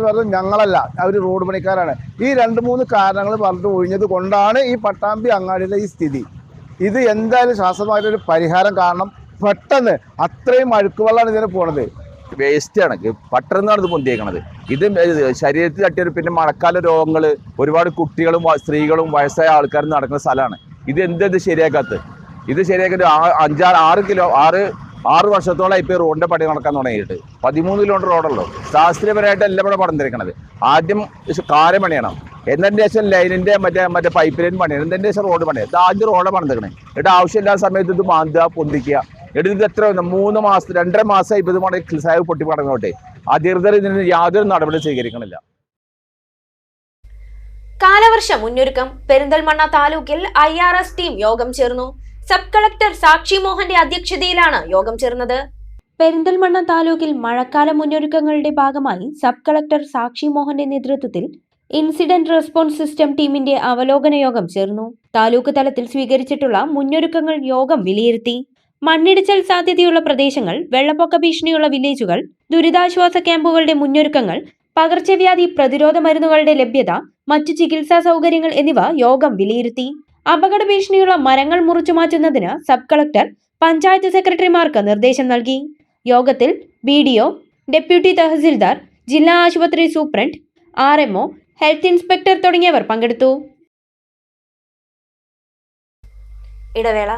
പറഞ്ഞു ഞങ്ങളല്ല, അവർ റോഡ് പണിക്കാരാണ്. ഈ 2-3 കാരണങ്ങൾ പറഞ്ഞിട്ട് ഒഴിഞ്ഞത് കൊണ്ടാണ് ഈ പട്ടാമ്പി അങ്ങാടിയിലെ ഈ സ്ഥിതി. ഇത് എന്തായാലും ശാസ്ത്രമായിട്ടൊരു പരിഹാരം കാണണം. പെട്ടെന്ന് അത്രയും അഴുക്ക് വെള്ളമാണ് ഇതിന് പോണത്. വേസ്റ്റാണ്, പട്ടർന്നാണ് ഇത് പൊന്തിയേക്കണത്. ഇത് ശരീരത്തിൽ തട്ടിയൊരു പിന്നെ മഴക്കാല രോഗങ്ങൾ, ഒരുപാട് കുട്ടികളും സ്ത്രീകളും വയസ്സായ ആൾക്കാരും നടക്കുന്ന സ്ഥലമാണ്. ഇത് ശരിയാക്കാത്തത്? ഇത് ശരിയാക്കിയിട്ട് 6 വർഷത്തോളം ഇപ്പോൾ റോഡിൻ്റെ പണി നടക്കാൻ തുടങ്ങിയിട്ട് 13 കിലോമീറ്റർ റോഡുള്ളൂ. ശാസ്ത്രീയപരമായിട്ട് എല്ലാം ഇവിടെ പടർന്നിരിക്കണത്. ആദ്യം കാര്യം പണിയണം, എന്നതിൻ്റെ ശേഷം ലൈനിൻ്റെ മറ്റേ പൈപ്പ് ലൈൻ പണിയണം, എന്നതിൻ്റെ ശേഷം റോഡ് പണിയാണ്. ഇത് ആദ്യം റോഡ് പണിതിരിക്കണേ. എന്നിട്ട് ആവശ്യമില്ലാത്ത സമയത്ത് ഇത് മാന്തുക, പൊന്തിക്കുക. ഇത് എത്ര 3 മാസം 2.5 മാസമായി ഇപ്പോൾ ഇത് പണി സാഹചര്യം പൊട്ടി പടങ്ങോട്ടെ. അധികൃതർ ഇതിന് യാതൊരു നടപടി സ്വീകരിക്കണില്ല. കാലവർഷ മുന്നൊരുക്കം. പെരിന്തൽമണ്ണ താലൂക്കിൽ IRS ടീം യോഗം ചേർന്നു. സബ് കളക്ടർ സാക്ഷി മോഹന്റെ അധ്യക്ഷതയിലാണ് യോഗം ചേർന്നത്. പെരിന്തൽമണ്ണ താലൂക്കിൽ മഴക്കാല മുന്നൊരുക്കങ്ങളുടെ ഭാഗമായി സബ് കളക്ടർ സാക്ഷി മോഹന്റെ നേതൃത്വത്തിൽ ഇൻസിഡന്റ് റെസ്പോൺസ് സിസ്റ്റം ടീമിന്റെ അവലോകന യോഗം ചേർന്നു. താലൂക്ക് തലത്തിൽ സ്വീകരിച്ചിട്ടുള്ള മുന്നൊരുക്കങ്ങൾ യോഗം വിലയിരുത്തി. മണ്ണിടിച്ചൽ സാധ്യതയുള്ള പ്രദേശങ്ങൾ, വെള്ളപ്പൊക്ക ഭീഷണിയുള്ള വില്ലേജുകൾ, ദുരിതാശ്വാസ ക്യാമ്പുകളുടെ മുന്നൊരുക്കങ്ങൾ, പകർച്ചവ്യാധി പ്രതിരോധ മരുന്നുകളുടെ ലഭ്യത, മറ്റു ചികിത്സാ സൗകര്യങ്ങൾ എന്നിവ യോഗം വിലയിരുത്തി. അപകട ഭീഷണിയുള്ള മരങ്ങൾ മുറിച്ചു മാറ്റുന്നതിന് സബ് കളക്ടർ പഞ്ചായത്ത് സെക്രട്ടറിമാർക്ക് നിർദ്ദേശം നൽകി. യോഗത്തിൽ BDO, ഡെപ്യൂട്ടി തഹസിൽദാർ, ജില്ലാ ആശുപത്രി സൂപ്രണ്ട്, RMO, ഹെൽത്ത് ഇൻസ്പെക്ടർ തുടങ്ങിയവർ പങ്കെടുത്തു. ഇടവേള.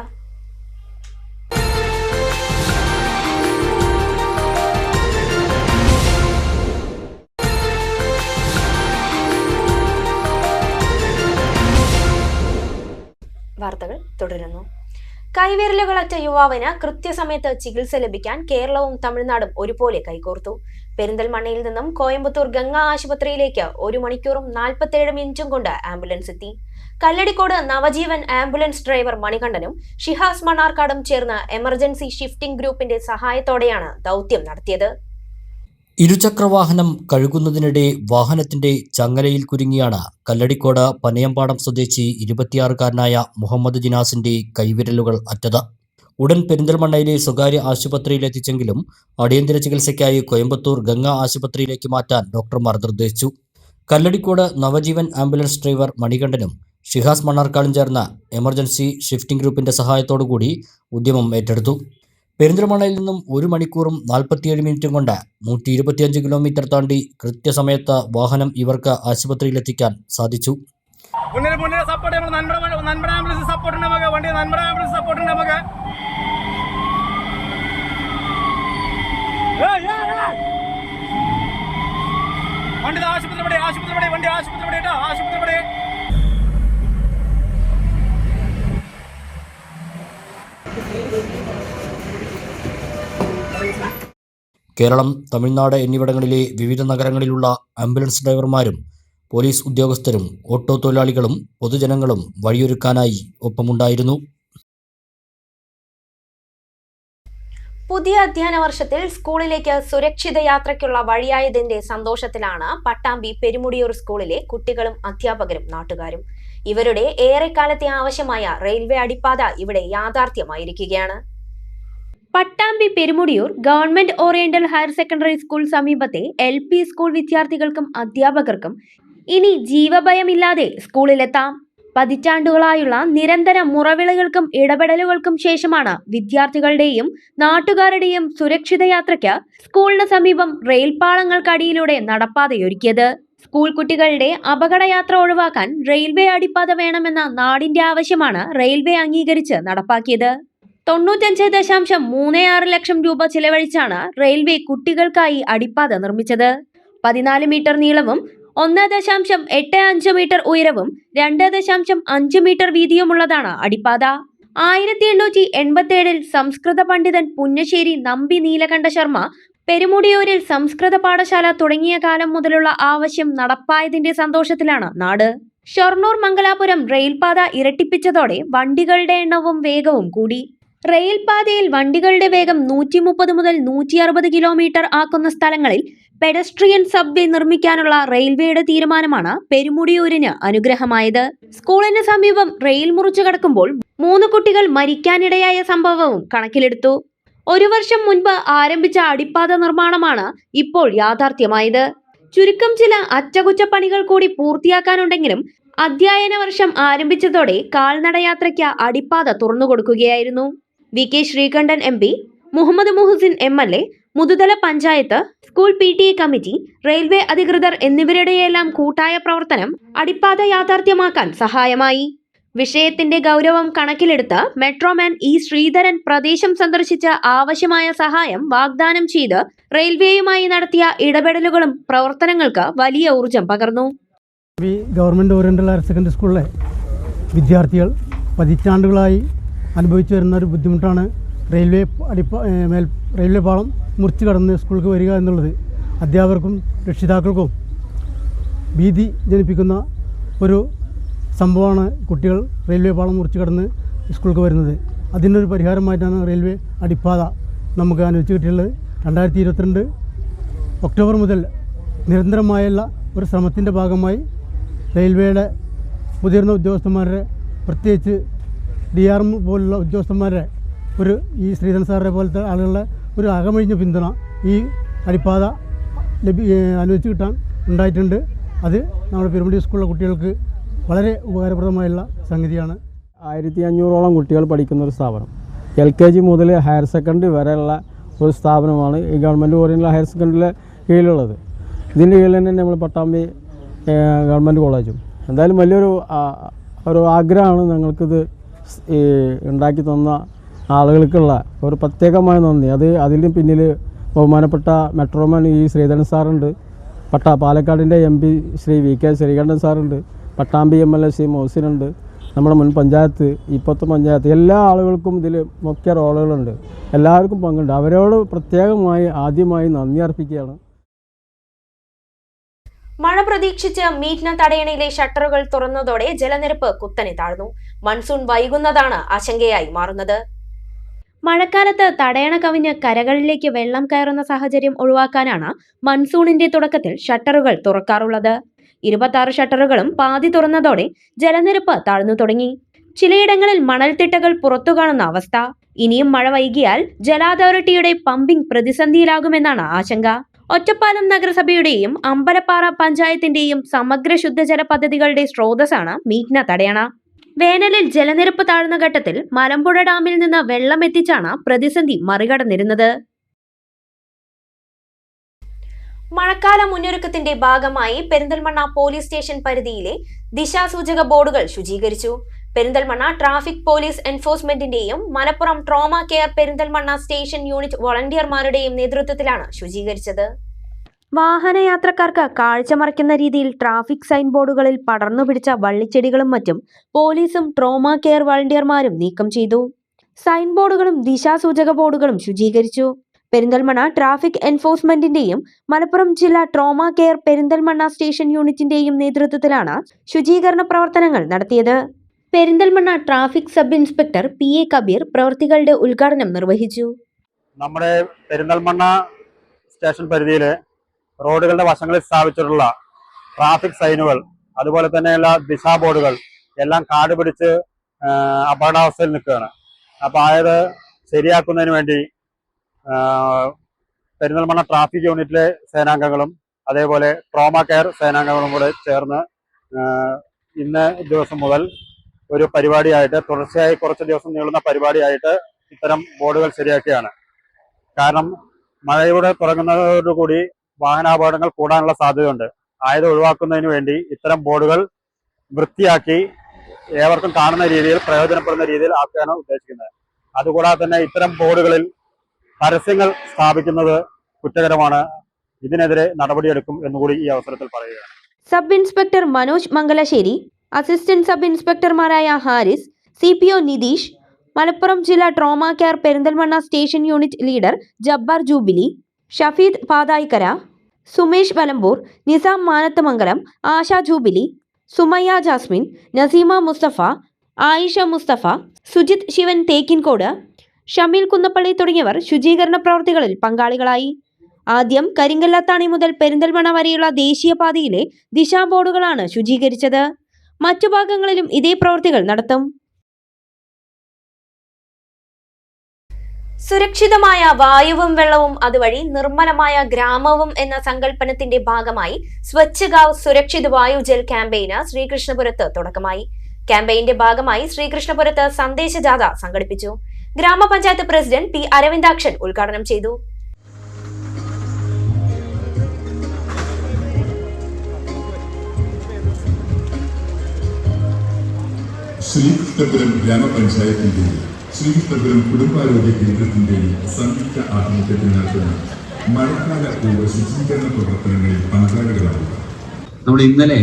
വാർത്തകൾ തുടരുന്നു. കൈവിരലുകളറ്റ യുവാവിന് കൃത്യസമയത്ത് ചികിത്സ ലഭിക്കാൻ കേരളവും തമിഴ്നാടും ഒരുപോലെ കൈകോർത്തു. പെരിന്തൽമണ്ണയിൽ നിന്നും കോയമ്പത്തൂർ ഗംഗ ആശുപത്രിയിലേക്ക് 1 മണിക്കൂറും 47 മിനിറ്റും കൊണ്ട് ആംബുലൻസ് എത്തി. കല്ലടിക്കോട് നവജീവൻ ആംബുലൻസ് ഡ്രൈവർ മണികണ്ഠനും ഷിഹാസ് മണ്ണാർക്കാടും ചേർന്ന് എമർജൻസി ഷിഫ്റ്റിംഗ് ഗ്രൂപ്പിന്റെ സഹായത്തോടെയാണ് ദൗത്യം നടത്തിയത്. ഇരുചക്രവാഹനം കഴുകുന്നതിനിടെ വാഹനത്തിന്റെ ചങ്ങലയിൽ കുരുങ്ങിയാണ് കല്ലടിക്കോട് പനയമ്പാടം സ്വദേശി 26-കാരനായ മുഹമ്മദ് ജിനാസിന്റെ കൈവിരലുകൾ അറ്റത്. ഉടൻ പെരിന്തൽമണ്ണയിലെ സ്വകാര്യ ആശുപത്രിയിലെത്തിച്ചെങ്കിലും അടിയന്തര ചികിത്സയ്ക്കായി കോയമ്പത്തൂർ ഗംഗ ആശുപത്രിയിലേക്ക് മാറ്റാൻ ഡോക്ടർമാർ നിർദ്ദേശിച്ചു. കല്ലടിക്കോട് നവജീവൻ ആംബുലൻസ് ഡ്രൈവർ മണികണ്ഠനും ഷിഹാസ് മണ്ണാർക്കാടും ചേർന്ന എമർജൻസി ഷിഫ്റ്റിംഗ് ഗ്രൂപ്പിന്റെ സഹായത്തോടുകൂടി ഉദ്യമം ഏറ്റെടുത്തു. പെരിന്തൽമണ്ണയിൽ നിന്നും 1 മണിക്കൂറും 47 മിനിറ്റും കൊണ്ട് 125 കിലോമീറ്റർ താണ്ടി കൃത്യസമയത്ത് വാഹനം ഇവർക്ക് ആശുപത്രിയിലെത്തിക്കാൻ സാധിച്ചു. കേരളം, തമിഴ്നാട് എന്നിവിടങ്ങളിലെ വിവിധ നഗരങ്ങളിലുള്ള ആംബുലൻസ് ഡ്രൈവർമാരും പോലീസ് ഉദ്യോഗസ്ഥരും ഓട്ടോ തൊഴിലാളികളും പൊതുജനങ്ങളും വഴിയൊരുക്കാനായി ഒപ്പമുണ്ടായിരുന്നു. പുതിയ അധ്യയന വർഷത്തിൽ സ്കൂളിലേക്ക് സുരക്ഷിത യാത്രയ്ക്കുള്ള വഴിയായതിന്റെ സന്തോഷത്തിലാണ് പട്ടാമ്പി പെരുമുടിയൂർ സ്കൂളിലെ കുട്ടികളും അധ്യാപകരും നാട്ടുകാരും. ഇവരുടെ ഏറെക്കാലത്തെ ആവശ്യമായ റെയിൽവേ അടിപ്പാത ഇവിടെ യാഥാർത്ഥ്യമായിരിക്കുകയാണ്. Pattambi Perumudiyoor government oriental higher secondary school സമീപത്തെ LP സ്കൂൾ വിദ്യാർത്ഥികൾക്കും അധ്യാപകർക്കും ഇനി ജീവഭയമില്ലാതെ സ്കൂളിലെത്താം. പതിറ്റാണ്ടുകളായുള്ള നിരന്തര മുറവിളികൾക്കും ഇടപെടലുകൾക്കും ശേഷമാണ് വിദ്യാർത്ഥികളുടെയും നാട്ടുകാരുടെയും സുരക്ഷിത യാത്രയ്ക്ക് സ്കൂളിന് സമീപം റെയിൽപാളങ്ങൾക്കടിയിലൂടെ നടപ്പാതയൊരുക്കിയത്. സ്കൂൾ കുട്ടികളുടെ അപകടയാത്ര ഒഴിവാക്കാൻ റെയിൽവേ അടിപ്പാത വേണമെന്ന നാടിന്റെ ആവശ്യമാണ് റെയിൽവേ അംഗീകരിച്ച് നടപ്പാക്കിയത്. 95.36 ലക്ഷം രൂപ ചിലവഴിച്ചാണ് റെയിൽവേ കുട്ടികൾക്കായി അടിപ്പാത നിർമ്മിച്ചത്. 14 മീറ്റർ നീളവും 1.85 മീറ്റർ ഉയരവും 2.5 മീറ്റർ വീതിയുമുള്ളതാണ് അടിപ്പാത. 1887 സംസ്കൃത പണ്ഡിതൻ പുന്നശ്ശേരി നമ്പി നീലകണ്ഠ ശർമ്മ പെരുമുടിയൂരിൽ സംസ്കൃത പാഠശാല തുടങ്ങിയ കാലം മുതലുള്ള ആവശ്യം നടപ്പായതിന്റെ സന്തോഷത്തിലാണ് നാട്. ഷൊർണൂർ മംഗലാപുരം റെയിൽപാത ഇരട്ടിപ്പിച്ചതോടെ വണ്ടികളുടെ എണ്ണവും വേഗവും കൂടി. റെയിൽപാതയിൽ വണ്ടികളുടെ വേഗം 130 മുതൽ 160 കിലോമീറ്റർ ആക്കുന്ന സ്ഥലങ്ങളിൽ പെഡസ്ട്രിയൻ സബ്വേ നിർമ്മിക്കാനുള്ള റെയിൽവേയുടെ തീരുമാനമാണ് പെരുമുടിയൂരിന് അനുഗ്രഹമായത്. സ്കൂളിന് സമീപം റെയിൽ മുറിച്ചു കടക്കുമ്പോൾ 3 കുട്ടികൾ മരിക്കാനിടയായ സംഭവവും കണക്കിലെടുത്തു. 1 വർഷം മുൻപ് ആരംഭിച്ച അടിപ്പാത നിർമ്മാണമാണ് ഇപ്പോൾ യാഥാർത്ഥ്യമായത്. ചുരുക്കം ചില അറ്റകുറ്റപ്പണികൾ കൂടി പൂർത്തിയാക്കാനുണ്ടെങ്കിലും അധ്യയന വർഷം ആരംഭിച്ചതോടെ കാൽനടയാത്രയ്ക്ക് അടിപ്പാത തുറന്നുകൊടുക്കുകയായിരുന്നു. VK. Sreekandan MP, Muhammad Muhsin MLA, Muthuthala panchayat, school PTA committee, railway അധികൃതർ എന്നിവരുടെയെല്ലാം കൂട്ടായ പ്രവർത്തനം അടിപ്പാത യാഥാർത്ഥ്യമാക്കാൻ സഹായമായി. വിഷയത്തിന്റെ ഗൗരവം കണക്കിലെടുത്ത് മെട്രോമാൻ E. ശ്രീധരൻ പ്രദേശം സന്ദർശിച്ച് ആവശ്യമായ സഹായം വാഗ്ദാനം ചെയ്ത് റെയിൽവേയുമായി നടത്തിയ ഇടപെടലുകളും പ്രവർത്തനങ്ങൾക്ക് വലിയ ഊർജം പകർന്നു. ഗവൺമെൻറ് ഓറിയൻ്റൽ ഹയർ സെക്കൻഡറി സ്കൂളിലെ വിദ്യാർത്ഥികൾ പതിറ്റാണ്ടുകളായി അനുഭവിച്ചു വരുന്ന ഒരു ബുദ്ധിമുട്ടാണ് റെയിൽവേ പാളം മുറിച്ച് കടന്ന് സ്കൂൾക്ക് വരിക എന്നുള്ളത്. അധ്യാപകർക്കും രക്ഷിതാക്കൾക്കും ഭീതി ജനിപ്പിക്കുന്ന ഒരു സംഭവമാണ് കുട്ടികൾ റെയിൽവേ പാളം മുറിച്ച് കടന്ന് സ്കൂൾക്ക് വരുന്നത്. അതിനൊരു പരിഹാരമായിട്ടാണ് റെയിൽവേ അടിപ്പാത നമുക്ക് അനുവദിച്ച് കിട്ടിയുള്ളത്. 2022 ഒക്ടോബർ മുതൽ നിരന്തരമായുള്ള ഒരു ശ്രമത്തിൻ്റെ ഭാഗമായി റെയിൽവേയുടെ മുതിർന്ന ഉദ്യോഗസ്ഥന്മാരുടെ, പ്രത്യേകിച്ച് DRM പോലുള്ള ഉദ്യോഗസ്ഥന്മാരുടെ ഈ ശ്രീധരൻ സാറിനെ പോലത്തെ ആളുകളുടെ ഒരു അകമഴിഞ്ഞ പിന്തുണ ഈ അടിപ്പാത അനുവദിച്ച് കിട്ടാൻ ഉണ്ടായിട്ടുണ്ട്. അത് നമ്മുടെ പെരുമുടി സ്കൂളിലെ കുട്ടികൾക്ക് വളരെ ഉപകാരപ്രദമായുള്ള സംഗതിയാണ്. 1500ഓളം കുട്ടികൾ പഠിക്കുന്ന ഒരു സ്ഥാപനം, LKG മുതൽ ഹയർ സെക്കൻഡറി വരെയുള്ള ഒരു സ്ഥാപനമാണ് ഈ ഗവൺമെൻറ് ഓറിയൻ്റൽ ഹയർ സെക്കൻഡറിയിലെ കീഴിലുള്ളത്. ഇതിൻ്റെ കീഴിൽ തന്നെ നമ്മൾ പട്ടാമ്പി ഗവൺമെൻറ് കോളേജും. എന്തായാലും വലിയൊരു ആഗ്രഹമാണ് ഞങ്ങൾക്കിത് ഉണ്ടാക്കി തന്ന ആളുകൾക്കുള്ള ഒരു പ്രത്യേകമായ നന്ദി. അതിന് പിന്നിൽ ബഹുമാനപ്പെട്ട മെട്രോമാൻ E. ശ്രീധരൻ സാറുണ്ട്, പാലക്കാടിൻ്റെ MP ശ്രീ V.K. ശ്രീകണ്ഠൻ സാറുണ്ട്, പട്ടാമ്പി MLA ശ്രീ മോഹസിനുണ്ട്, നമ്മുടെ മുൻ പഞ്ചായത്ത്, ഇപ്പോഴത്തെ പഞ്ചായത്ത്, എല്ലാ ആളുകൾക്കും ഇതിൽ മുഖ്യ റോളുകളുണ്ട്. എല്ലാവർക്കും പങ്കുണ്ട്. അവരോട് പ്രത്യേകമായി ആദ്യമായി നന്ദി അർപ്പിക്കുകയാണ്. മഴ പ്രതീക്ഷിച്ച് മീറ്റ്ന തടയണയിലെ ഷട്ടറുകൾ തുറന്നതോടെ ജലനിരപ്പ് കുത്തനെ താഴ്ന്നു. മൺസൂൺ വൈകുന്നതാണ് ആശങ്കയായി മാറുന്നത്. മഴക്കാലത്ത് തടയണ കവിഞ്ഞ് കരകളിലേക്ക് വെള്ളം കയറുന്ന സാഹചര്യം ഒഴിവാക്കാനാണ് മൺസൂണിന്റെ തുടക്കത്തിൽ ഷട്ടറുകൾ തുറക്കാറുള്ളത്. 26 ഷട്ടറുകളും പാതി തുറന്നതോടെ ജലനിരപ്പ് താഴ്ന്നു തുടങ്ങി. ചിലയിടങ്ങളിൽ മണൽത്തിട്ടകൾ പുറത്തു കാണുന്ന അവസ്ഥ. ഇനിയും മഴ വൈകിയാൽ ജല അതോറിറ്റിയുടെ പമ്പിംഗ് പ്രതിസന്ധിയിലാകുമെന്നാണ് ആശങ്ക. ഒറ്റപ്പാലം നഗരസഭയുടെയും അമ്പലപ്പാറ പഞ്ചായത്തിന്റെയും സമഗ്ര ശുദ്ധജല പദ്ധതികളുടെ സ്രോതസ്സാണ് മീറ്റ്ന തടയണ. വേനലിൽ ജലനിരപ്പ് താഴ്ന്ന ഘട്ടത്തിൽ മലമ്പുഴ ഡാമിൽ നിന്ന് വെള്ളം എത്തിച്ചാണ് പ്രതിസന്ധി മറികടന്നിരുന്നത്. മഴക്കാല മുന്നൊരുക്കത്തിന്റെ ഭാഗമായി പെരിന്തൽമണ്ണ പോലീസ് സ്റ്റേഷൻ പരിധിയിലെ ദിശാസൂചക ബോർഡുകൾ ശുചീകരിച്ചു. പെരിന്തൽമണ്ണ ട്രാഫിക് പോലീസ് എൻഫോഴ്സ്മെന്റിന്റെയും Malappuram trauma care Perinthalmanna station unit വോളണ്ടിയർമാരുടെയും നേതൃത്വത്തിലാണ് ശുചീകരിച്ചത്. വാഹനയാത്രക്കാർക്ക് കാഴ്ച മറയ്ക്കുന്ന രീതിയിൽ ട്രാഫിക് സൈൻ ബോർഡുകളിൽ പടർന്നു പിടിച്ച വള്ളിച്ചെടികളും മറ്റും പോലീസും ട്രോമ കെയർ വോളണ്ടിയർമാരും നീക്കം ചെയ്തു. സൈൻ ബോർഡുകളും ദിശാസൂചക ബോർഡുകളും ശുചീകരിച്ചു. പെരിന്തൽമണ്ണ ട്രാഫിക് എൻഫോഴ്സ്മെന്റിന്റെയും മലപ്പുറം ജില്ലാ ട്രോമ കെയർ പെരിന്തൽമണ്ണ സ്റ്റേഷൻ യൂണിറ്റിന്റെയും നേതൃത്വത്തിലാണ് ശുചീകരണ പ്രവർത്തനങ്ങൾ നടത്തിയത്. Perinthalmanna traffic sub inspector PA Kabeer പ്രവൃത്തികളുടെ ഉദ്ഘാടനം നിർവഹിച്ചു. നമ്മുടെ പെരിന്തൽമണ്ണ സ്റ്റേഷൻ പരിധിയിലെ റോഡുകളുടെ വശങ്ങളിൽ സ്ഥാപിച്ചിട്ടുള്ള ട്രാഫിക് സൈനുകൾ, അതുപോലെ തന്നെയുള്ള ദിശാ ബോർഡുകൾ എല്ലാം കാട് പിടിച്ച് അപകടാവസ്ഥയിൽ നിൽക്കുകയാണ്. അപ്പോൾ അത് ശരിയാക്കുന്നതിന് വേണ്ടി പെരിന്തൽമണ്ണ ട്രാഫിക് യൂണിറ്റിലെ സേനാംഗങ്ങളും അതേപോലെ ട്രോമ കെയർ സേനാംഗങ്ങളും കൂടെ ചേർന്ന് ഇന്ന് ദിവസം മുതൽ ഒരു പരിപാടിയായിട്ട്, തുടർച്ചയായി കുറച്ച് ദിവസം നീളുന്ന പരിപാടിയായിട്ട് ഇത്തരം ബോർഡുകൾ ശരിയാക്കിയാണ്. കാരണം മഴയുടെ തുടങ്ങുന്നതോടുകൂടി വാഹനാപകടങ്ങൾ കൂടാനുള്ള സാധ്യതയുണ്ട്. ആയത് ഒഴിവാക്കുന്നതിന് വേണ്ടി ഇത്തരം ബോർഡുകൾ വൃത്തിയാക്കി ഏവർക്കും കാണുന്ന രീതിയിൽ, പ്രയോജനപ്പെടുന്ന രീതിയിൽ ആക്കുകയാണ് ഉദ്ദേശിക്കുന്നത്. അതുകൂടാതെ തന്നെ ഇത്തരം ബോർഡുകളിൽ പരസ്യങ്ങൾ സ്ഥാപിക്കുന്നത് കുറ്റകരമാണ്. ഇതിനെതിരെ നടപടിയെടുക്കും എന്നുകൂടി ഈ അവസരത്തിൽ പറയുകയാണ്. Sub inspector Manoj Mangalassery, assistant sub ഇൻസ്പെക്ടർമാരായ ഹാരിസ്, CPO നിതീഷ്, മലപ്പുറം ജില്ലാ trauma care Perinthalmanna station unit leader Jabbar Jubilee, Shafeed Pathayikkara, Sumesh Valambur, Nisam Manathamangalam, Asha Jubilee, Sumayya Jasmin, Naseema Musthafa, Ayisha Musthafa, Sujith Sivan Thekkinkode, Shameel Kunnappally തുടങ്ങിയവർ ശുചീകരണ പ്രവർത്തികളിൽ പങ്കാളികളായി. ആദ്യം കരിങ്കല്ലത്താണി മുതൽ പെരിന്തൽമണ്ണ വരെയുള്ള ദേശീയപാതയിലെ ദിശാ ബോർഡുകളാണ് ശുചീകരിച്ചത്. മറ്റു ഭാഗങ്ങളിലും ഇതേ പ്രവൃത്തികൾ നടത്തും. സുരക്ഷിതമായ വായുവും വെള്ളവും അതുവഴി നിർമ്മലമായ ഗ്രാമവും എന്ന സങ്കല്പനത്തിന്റെ ഭാഗമായി സ്വച്ഛ് ഗാവ് സുരക്ഷിത് വായു ജൽ ക്യാമ്പയിന് ശ്രീകൃഷ്ണപുരത്ത് തുടക്കമായി. ക്യാമ്പയിന്റെ ഭാഗമായി ശ്രീകൃഷ്ണപുരത്ത് സന്ദേശജാഥ സംഘടിപ്പിച്ചു. ഗ്രാമപഞ്ചായത്ത് പ്രസിഡന്റ് P. അരവിന്ദാക്ഷൻ ഉദ്ഘാടനം ചെയ്തു. ശ്രീകൃഷ്ണപുരം ഗ്രാമപഞ്ചായത്തിന്റെയും ശ്രീകൃഷ്ണപുരം കുടുംബാരോഗ്യ കേന്ദ്രത്തിന്റെയും സംയുക്ത ആഭിമുഖ്യത്തിൽ നടത്തുന്ന മഴക്കാല പൂർവ്വ ശുചീകരണ പ്രവർത്തനങ്ങളിൽ പങ്കാളികളാവുക. നമ്മൾ ഇന്നലെ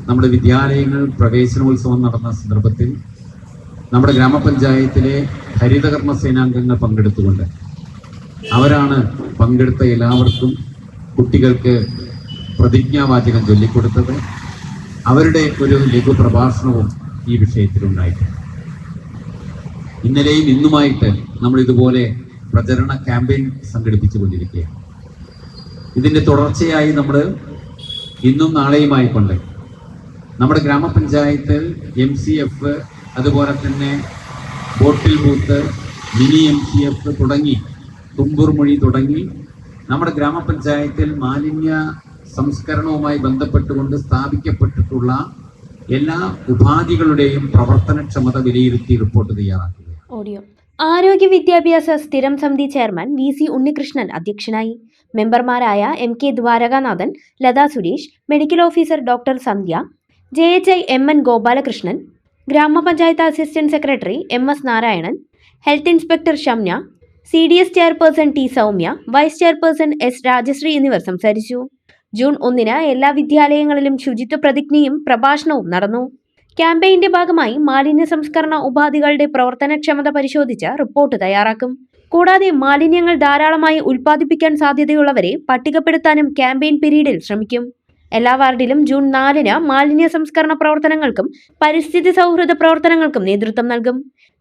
നമ്മുടെ വിദ്യാലയങ്ങൾ പ്രവേശനോത്സവം നടന്ന സന്ദർഭത്തിൽ നമ്മുടെ ഗ്രാമപഞ്ചായത്തിലെ ഹരിതകർമ്മ സേനാംഗങ്ങൾ പങ്കെടുത്തുകൊണ്ട് അവരാണ് പങ്കെടുത്ത എല്ലാവർക്കും കുട്ടികൾക്ക് പ്രതിജ്ഞാവാചകം ചൊല്ലിക്കൊടുത്തത്. അവരുടെ ഒരു ലഘു പ്രഭാഷണവും ഈ വിഷയത്തിലുണ്ടായിട്ടുണ്ട്. ഇന്നലെയും ഇന്നുമായിട്ട് നമ്മൾ ഇതുപോലെ പ്രചരണ ക്യാമ്പയിൻ സംഘടിപ്പിച്ചു കൊണ്ടിരിക്കുകയാണ്. ഇതിൻ്റെ തുടർച്ചയായി നമ്മൾ ഇന്നും നാളെയുമായിക്കൊണ്ട് നമ്മുടെ ഗ്രാമപഞ്ചായത്തിൽ MCF, അതുപോലെ തന്നെ ബോട്ടിൽ ബൂത്ത്, മിനി MCF തുടങ്ങി തുമ്പൂർമൊഴി തുടങ്ങി നമ്മുടെ ഗ്രാമപഞ്ചായത്തിൽ മാലിന്യ സംസ്കരണവുമായി ബന്ധപ്പെട്ടുകൊണ്ട് സ്ഥാപിക്കപ്പെട്ടിട്ടുള്ള എല്ലാ ഉപാധികളുടെയും പ്രവർത്തനക്ഷമത വിലയിരുത്തി റിപ്പോർട്ട് തയ്യാറാക്കുക. ആരോഗ്യ വിദ്യാഭ്യാസ സ്ഥിരം സമിതി ചെയർമാൻ VC ഉണ്ണികൃഷ്ണൻ അധ്യക്ഷനായി. മെമ്പർമാരായ MK Dwarakanathan, Latha Suresh, medical officer doctor Sandhya, JHI MN Gopalakrishnan, ഗ്രാമപഞ്ചായത്ത് assistant secretary MS Narayanan, health inspector Shamna, CDS chairperson T Soumya, vice chairperson S Rajasree എന്നിവർ സംസാരിച്ചു. ജൂൺ 1 എല്ലാ വിദ്യാലയങ്ങളിലും ശുചിത്വ പ്രതിജ്ഞയും പ്രഭാഷണവും നടന്നു. ക്യാമ്പയിന്റെ ഭാഗമായി മാലിന്യ സംസ്കരണ ഉപാധികളുടെ പ്രവർത്തനക്ഷമത പരിശോധിച്ച് റിപ്പോർട്ട് തയ്യാറാക്കും. കൂടാതെ മാലിന്യങ്ങൾ ധാരാളമായി ഉൽപ്പാദിപ്പിക്കാൻ സാധ്യതയുള്ളവരെ പട്ടികപ്പെടുത്താനും ക്യാമ്പയിൻ പീരീഡിൽ ശ്രമിക്കും. എല്ലാ വാർഡിലും ജൂൺ 4 മാലിന്യ സംസ്കരണ പ്രവർത്തനങ്ങൾക്കും പരിസ്ഥിതി സൗഹൃദ പ്രവർത്തനങ്ങൾക്കും നേതൃത്വം നൽകും.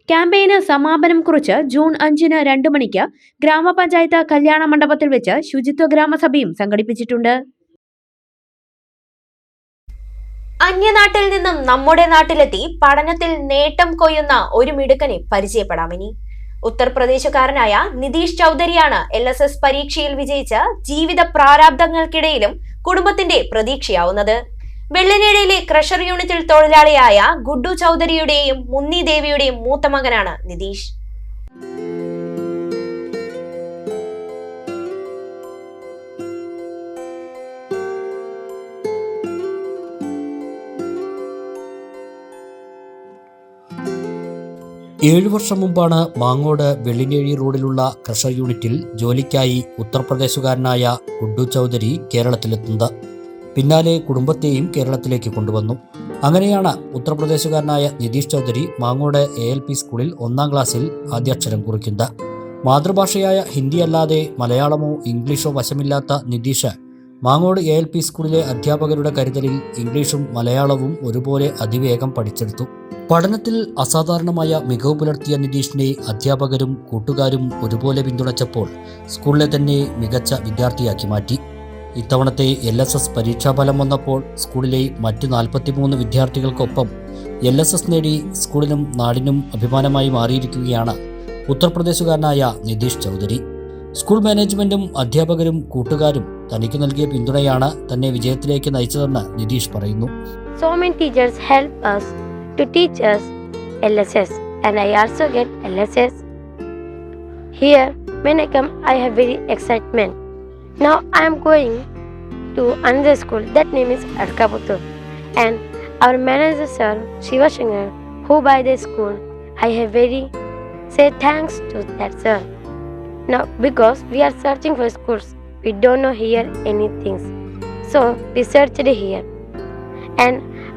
ക്യാമ്പയിന് സമാപനം കുറിച്ച് ജൂൺ 5 2 മണിക്ക് ഗ്രാമപഞ്ചായത്ത് കല്യാണ മണ്ഡപത്തിൽ വെച്ച് ശുചിത്വ ഗ്രാമസഭയും സംഘടിപ്പിച്ചിട്ടുണ്ട്. അന്യനാട്ടിൽ നിന്നും നമ്മുടെ നാട്ടിലെത്തി പഠനത്തിൽ നേട്ടം കൊയ്യുന്ന ഒരു മിടുക്കനെ പരിചയപ്പെടാമിനി. ഉത്തർപ്രദേശുകാരനായ നിതീഷ് ചൗധരിയാണ് LSS പരീക്ഷയിൽ വിജയിച്ച് ജീവിത പ്രാരാബ്ദങ്ങൾക്കിടയിലും കുടുംബത്തിന്റെ പ്രതീക്ഷയാവുന്നത്. വെള്ളനേടയിലെ ക്രഷർ യൂണിറ്റിൽ തൊഴിലാളിയായ ഗുഡ്ഡു ചൗധരിയുടെയും മുന്നി ദേവിയുടെയും മൂത്ത മകനാണ് നിതീഷ്. ഏഴു വർഷം മുമ്പാണ് മാങ്ങോട് വെള്ളിനേഴി റോഡിലുള്ള ക്രഷർ യൂണിറ്റിൽ ജോലിക്കായി ഉത്തർപ്രദേശുകാരനായ ഗുഡ്ഡു ചൗധരി കേരളത്തിലെത്തുന്നത്. പിന്നാലെ കുടുംബത്തെയും കേരളത്തിലേക്ക് കൊണ്ടുവന്നു. അങ്ങനെയാണ് ഉത്തർപ്രദേശുകാരനായ നിതീഷ് ചൗധരി മാങ്ങോട് ALP സ്കൂളിൽ 1ാം ക്ലാസ്സിൽ ആദ്യാക്ഷരം കുറിക്കുന്നത്. മാതൃഭാഷയായ ഹിന്ദി അല്ലാതെ മലയാളമോ ഇംഗ്ലീഷോ വശമില്ലാത്ത നിതീഷ് മാങ്ങോട് ALP സ്കൂളിലെ അധ്യാപകരുടെ കരുതലിൽ ഇംഗ്ലീഷും മലയാളവും ഒരുപോലെ അതിവേഗം പഠിച്ചെടുത്തു. പഠനത്തിൽ അസാധാരണമായ മികവ് പുലർത്തിയ നിതീഷിനെ അധ്യാപകരും കൂട്ടുകാരും ഒരുപോലെ പിന്തുണച്ചപ്പോൾ സ്കൂളിലെ തന്നെ മികച്ച വിദ്യാർത്ഥിയാക്കി മാറ്റി. ഇത്തവണത്തെ LSS പരീക്ഷാഫലം വന്നപ്പോൾ സ്കൂളിലെ മറ്റ് 43 വിദ്യാർത്ഥികൾക്കൊപ്പം LSS നേടി സ്കൂളിനും നാടിനും അഭിമാനമായി മാറിയിരിക്കുകയാണ് ഉത്തർപ്രദേശുകാരനായ നിതീഷ് ചൗധരി. സ്കൂൾ മാനേജ്മെന്റും അധ്യാപകരും കൂട്ടുകാരും തനിക്ക് നൽകിയ പിന്തുണയാണ് തന്നെ വിജയത്തിലേക്ക് നയിച്ചതെന്ന് നിതീഷ് പറയുന്നു. So many teachers help us to teach us LSS, and I also get LSS. Here, when I come, I have very excitement. Now I am going to another school. That name is Arkaputur, and our manager sir Shiva Shankar, who by the school I have very say thanks to that sir. Now, because we are searching for schools, we don't know here anything. So, we searched here. And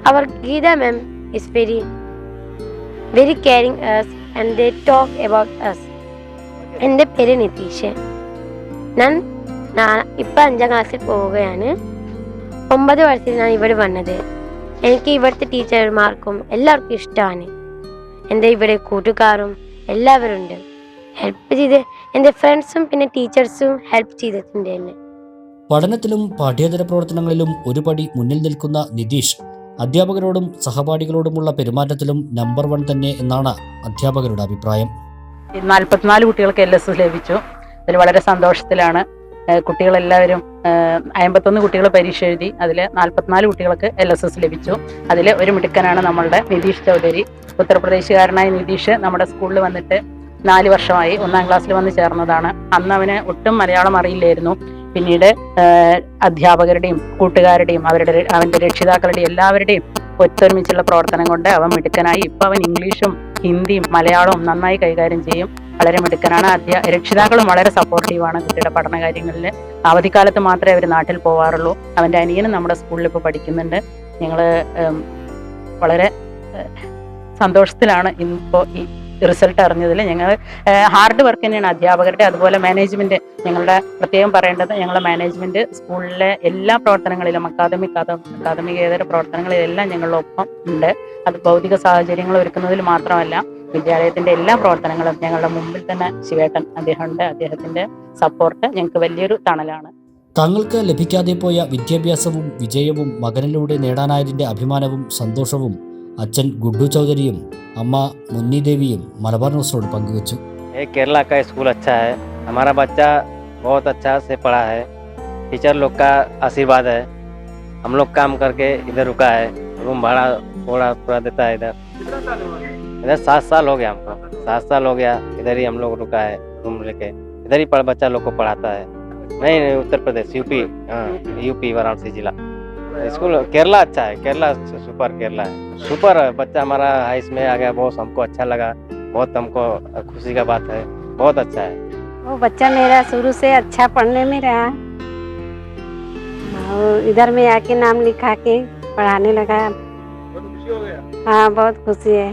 our Geeta ma'am is very caring us and they talk about us. എൻ്റെ പേര് നിതീഷ്. ഞാൻ ഇപ്പം 5ാം ക്ലാസ്സിൽ പോവുകയാണ്. 9 വയസ്സിൽ ഞാൻ ഇവിടെ വന്നത്. എനിക്ക് ഇവിടുത്തെ ടീച്ചർമാർക്കും എല്ലാവർക്കും ഇഷ്ടമാണ്. എൻ്റെ ഇവിടെ കൂട്ടുകാരും എല്ലാവരും ഉണ്ട്. ഹെൽപ്പ് ചെയ്ത് എൻ്റെ ഫ്രണ്ട്സും പിന്നെ ടീച്ചേഴ്സും ഹെൽപ്പ് ചെയ്തിട്ടുണ്ട് എന്നെ. പഠനത്തിലും പാഠ്യേതര പ്രവർത്തനങ്ങളിലും ഒരു പടി മുന്നിൽ നിൽക്കുന്ന നിതീഷ് അധ്യാപകരോടും സഹപാഠികളോടുമുള്ള പെരുമാറ്റത്തിലും നമ്പർ 1 തന്നെ എന്നാണ് അധ്യാപകരുടെ അഭിപ്രായം. 44 കുട്ടികൾക്ക് LSS ലഭിച്ചു. അതിൽ വളരെ സന്തോഷത്തിലാണ്. കുട്ടികളെല്ലാവരും 51 കുട്ടികൾ പരീക്ഷ എഴുതി. അതിൽ 44 കുട്ടികൾക്ക് LSS ലഭിച്ചു. അതിൽ ഒരു മിടുക്കനാണ് നമ്മളുടെ നിതീഷ് ചൗധരി. ഉത്തർപ്രദേശുകാരനായ നിതീഷ് നമ്മുടെ സ്കൂളിൽ വന്നിട്ട് 4 വർഷമായി. 1ാം ക്ലാസ്സിൽ വന്ന് ചേർന്നതാണ്. അന്ന് അവന് ഒട്ടും മലയാളം അറിയില്ലായിരുന്നു. പിന്നീട് അധ്യാപകരുടെയും കൂട്ടുകാരുടെയും അവൻ്റെ രക്ഷിതാക്കളുടെയും എല്ലാവരുടെയും ഒത്തൊരുമിച്ചുള്ള പ്രവർത്തനം കൊണ്ട് അവൻ മിടുക്കനായി. ഇപ്പം അവൻ ഇംഗ്ലീഷും ഹിന്ദിയും മലയാളവും നന്നായി കൈകാര്യം ചെയ്യും. വളരെ മിടുക്കനാണ്. രക്ഷിതാക്കളും വളരെ സപ്പോർട്ടീവാണ് കുട്ടിയുടെ പഠനകാര്യങ്ങളിൽ. അവധിക്കാലത്ത് മാത്രമേ അവർ നാട്ടിൽ പോവാറുള്ളൂ. അവൻ്റെ അനിയനും നമ്മുടെ സ്കൂളിൽ ഇപ്പോൾ പഠിക്കുന്നുണ്ട്. ഞങ്ങൾ വളരെ സന്തോഷത്തിലാണ് ഇപ്പോൾ ഈ റിസൾട്ട് അറിഞ്ഞതിൽ. ഞങ്ങൾ ഹാർഡ് വർക്ക് തന്നെയാണ് അധ്യാപകരുടെ, അതുപോലെ മാനേജ്മെൻറ്റ്. ഞങ്ങളുടെ പ്രത്യേകം പറയേണ്ടത്, ഞങ്ങളുടെ മാനേജ്മെൻറ്റ് സ്കൂളിലെ എല്ലാ പ്രവർത്തനങ്ങളിലും അക്കാദമികേതര പ്രവർത്തനങ്ങളിലെല്ലാം ഞങ്ങളൊപ്പം ഉണ്ട്. അത് ഭൗതിക സാഹചര്യങ്ങൾ ഒരുക്കുന്നതിൽ മാത്രമല്ല, വിദ്യാലയത്തിൻ്റെ എല്ലാ പ്രവർത്തനങ്ങളും ഞങ്ങളുടെ മുമ്പിൽ തന്നെ ശിവേട്ടൻ അദ്ദേഹമുണ്ട്. അദ്ദേഹത്തിൻ്റെ സപ്പോർട്ട് ഞങ്ങൾക്ക് വലിയൊരു തണലാണ്. തങ്ങൾക്ക് ലഭിക്കാതെ പോയ വിദ്യാഭ്യാസവും വിജയവും മകനിലൂടെ നേടാനായതിൻ്റെ അഭിമാനവും സന്തോഷവും അച്ഛൻ ഗുഡ്ഡു ചൗധരിയും അമ്മ മുന്നി ദേവിയും മലബാർ ന്യൂസിനോട് പങ്കുവച്ചു. केरला का स्कूल अच्छा है. हमारा बच्चा बहुत अच्छा से पढ़ा है. टीचर लोग का आशीर्वाद है. हम लोग काम करके इधर रुका है. रूम भाड़ा पूरा देता है. इधर 7 साल हो गया हमको. 7 साल हो गया इधर ही हम लोग रुका है रूम लेके. इधर ही बच्चा लोग को पढ़ाता है. नहीं उत्तर प्रदेश यूपी वाराणसी जिला. स्कूल केरला अच्छा है. केरला केरला है सुपर. बच्चा हमारा हाइस में आ गया. बहुत हमको अच्छा लगा. बहुत हमको खुशी का बात है. बहुत अच्छा है. वो बच्चा मेरा शुरू से अच्छा पढ़ने में रहा और इधर में आके नाम लिखा के पढ़ाने लगा. हाँ बहुत खुशी है.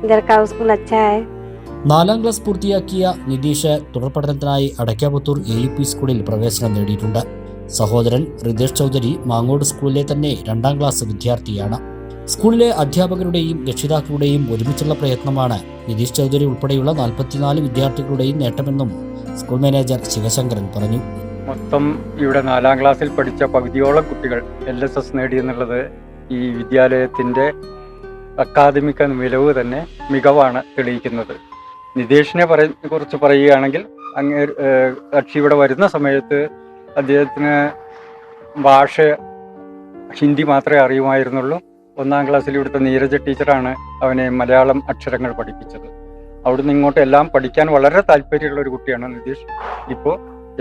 इधर का स्कूल अच्छा है. 4ാം ക്ലാസ് പൂർത്തിയാക്കിയ നിതീഷ് തുടർ പഠനത്തിനായി അടയ്ക്കാപുത്തൂർ AUP സ്കൂളിൽ പ്രവേശനം നേടിയിട്ടുണ്ട്. സഹോദരൻ റിതേഷ് ചൗധരി മാങ്ങോട് സ്കൂളിലെ തന്നെ 2ാം ക്ലാസ് വിദ്യാർത്ഥിയാണ്. സ്കൂളിലെ അധ്യാപകരുടെയും രക്ഷിതാക്കളുടെയും ഒരുമിച്ചുള്ള പ്രയത്നമാണ് നിതീഷ് ചൗധരി ഉൾപ്പെടെയുള്ള 44 വിദ്യാർത്ഥികളുടെയും നേട്ടമെന്നും സ്കൂൾ മാനേജർ ശിവശങ്കരൻ പറഞ്ഞു. മൊത്തം ഇവിടെ 4ാം ക്ലാസ്സിൽ പഠിച്ച പകുതിയോളം കുട്ടികൾ LSS നേടിയെന്നുള്ളത് ഈ വിദ്യാലയത്തിൻ്റെ അക്കാദമിക മികവ് തന്നെ മികവാണ് തെളിയിക്കുന്നത്. നിതീഷിനെ കുറിച്ച് പറയുകയാണെങ്കിൽ കക്ഷി ഇവിടെ വരുന്ന സമയത്ത് അദ്ദേഹത്തിന് ഭാഷ ഹിന്ദി മാത്രമേ അറിയുമായിരുന്നുള്ളൂ. 1ാം ക്ലാസ്സിൽ ഇവിടുത്തെ നീരജ ടീച്ചറാണ് അവനെ മലയാളം അക്ഷരങ്ങൾ പഠിപ്പിച്ചത്. അവിടുന്ന് ഇങ്ങോട്ട് എല്ലാം പഠിക്കാൻ വളരെ താല്പര്യമുള്ള ഒരു കുട്ടിയാണ് നിതീഷ്. ഇപ്പോൾ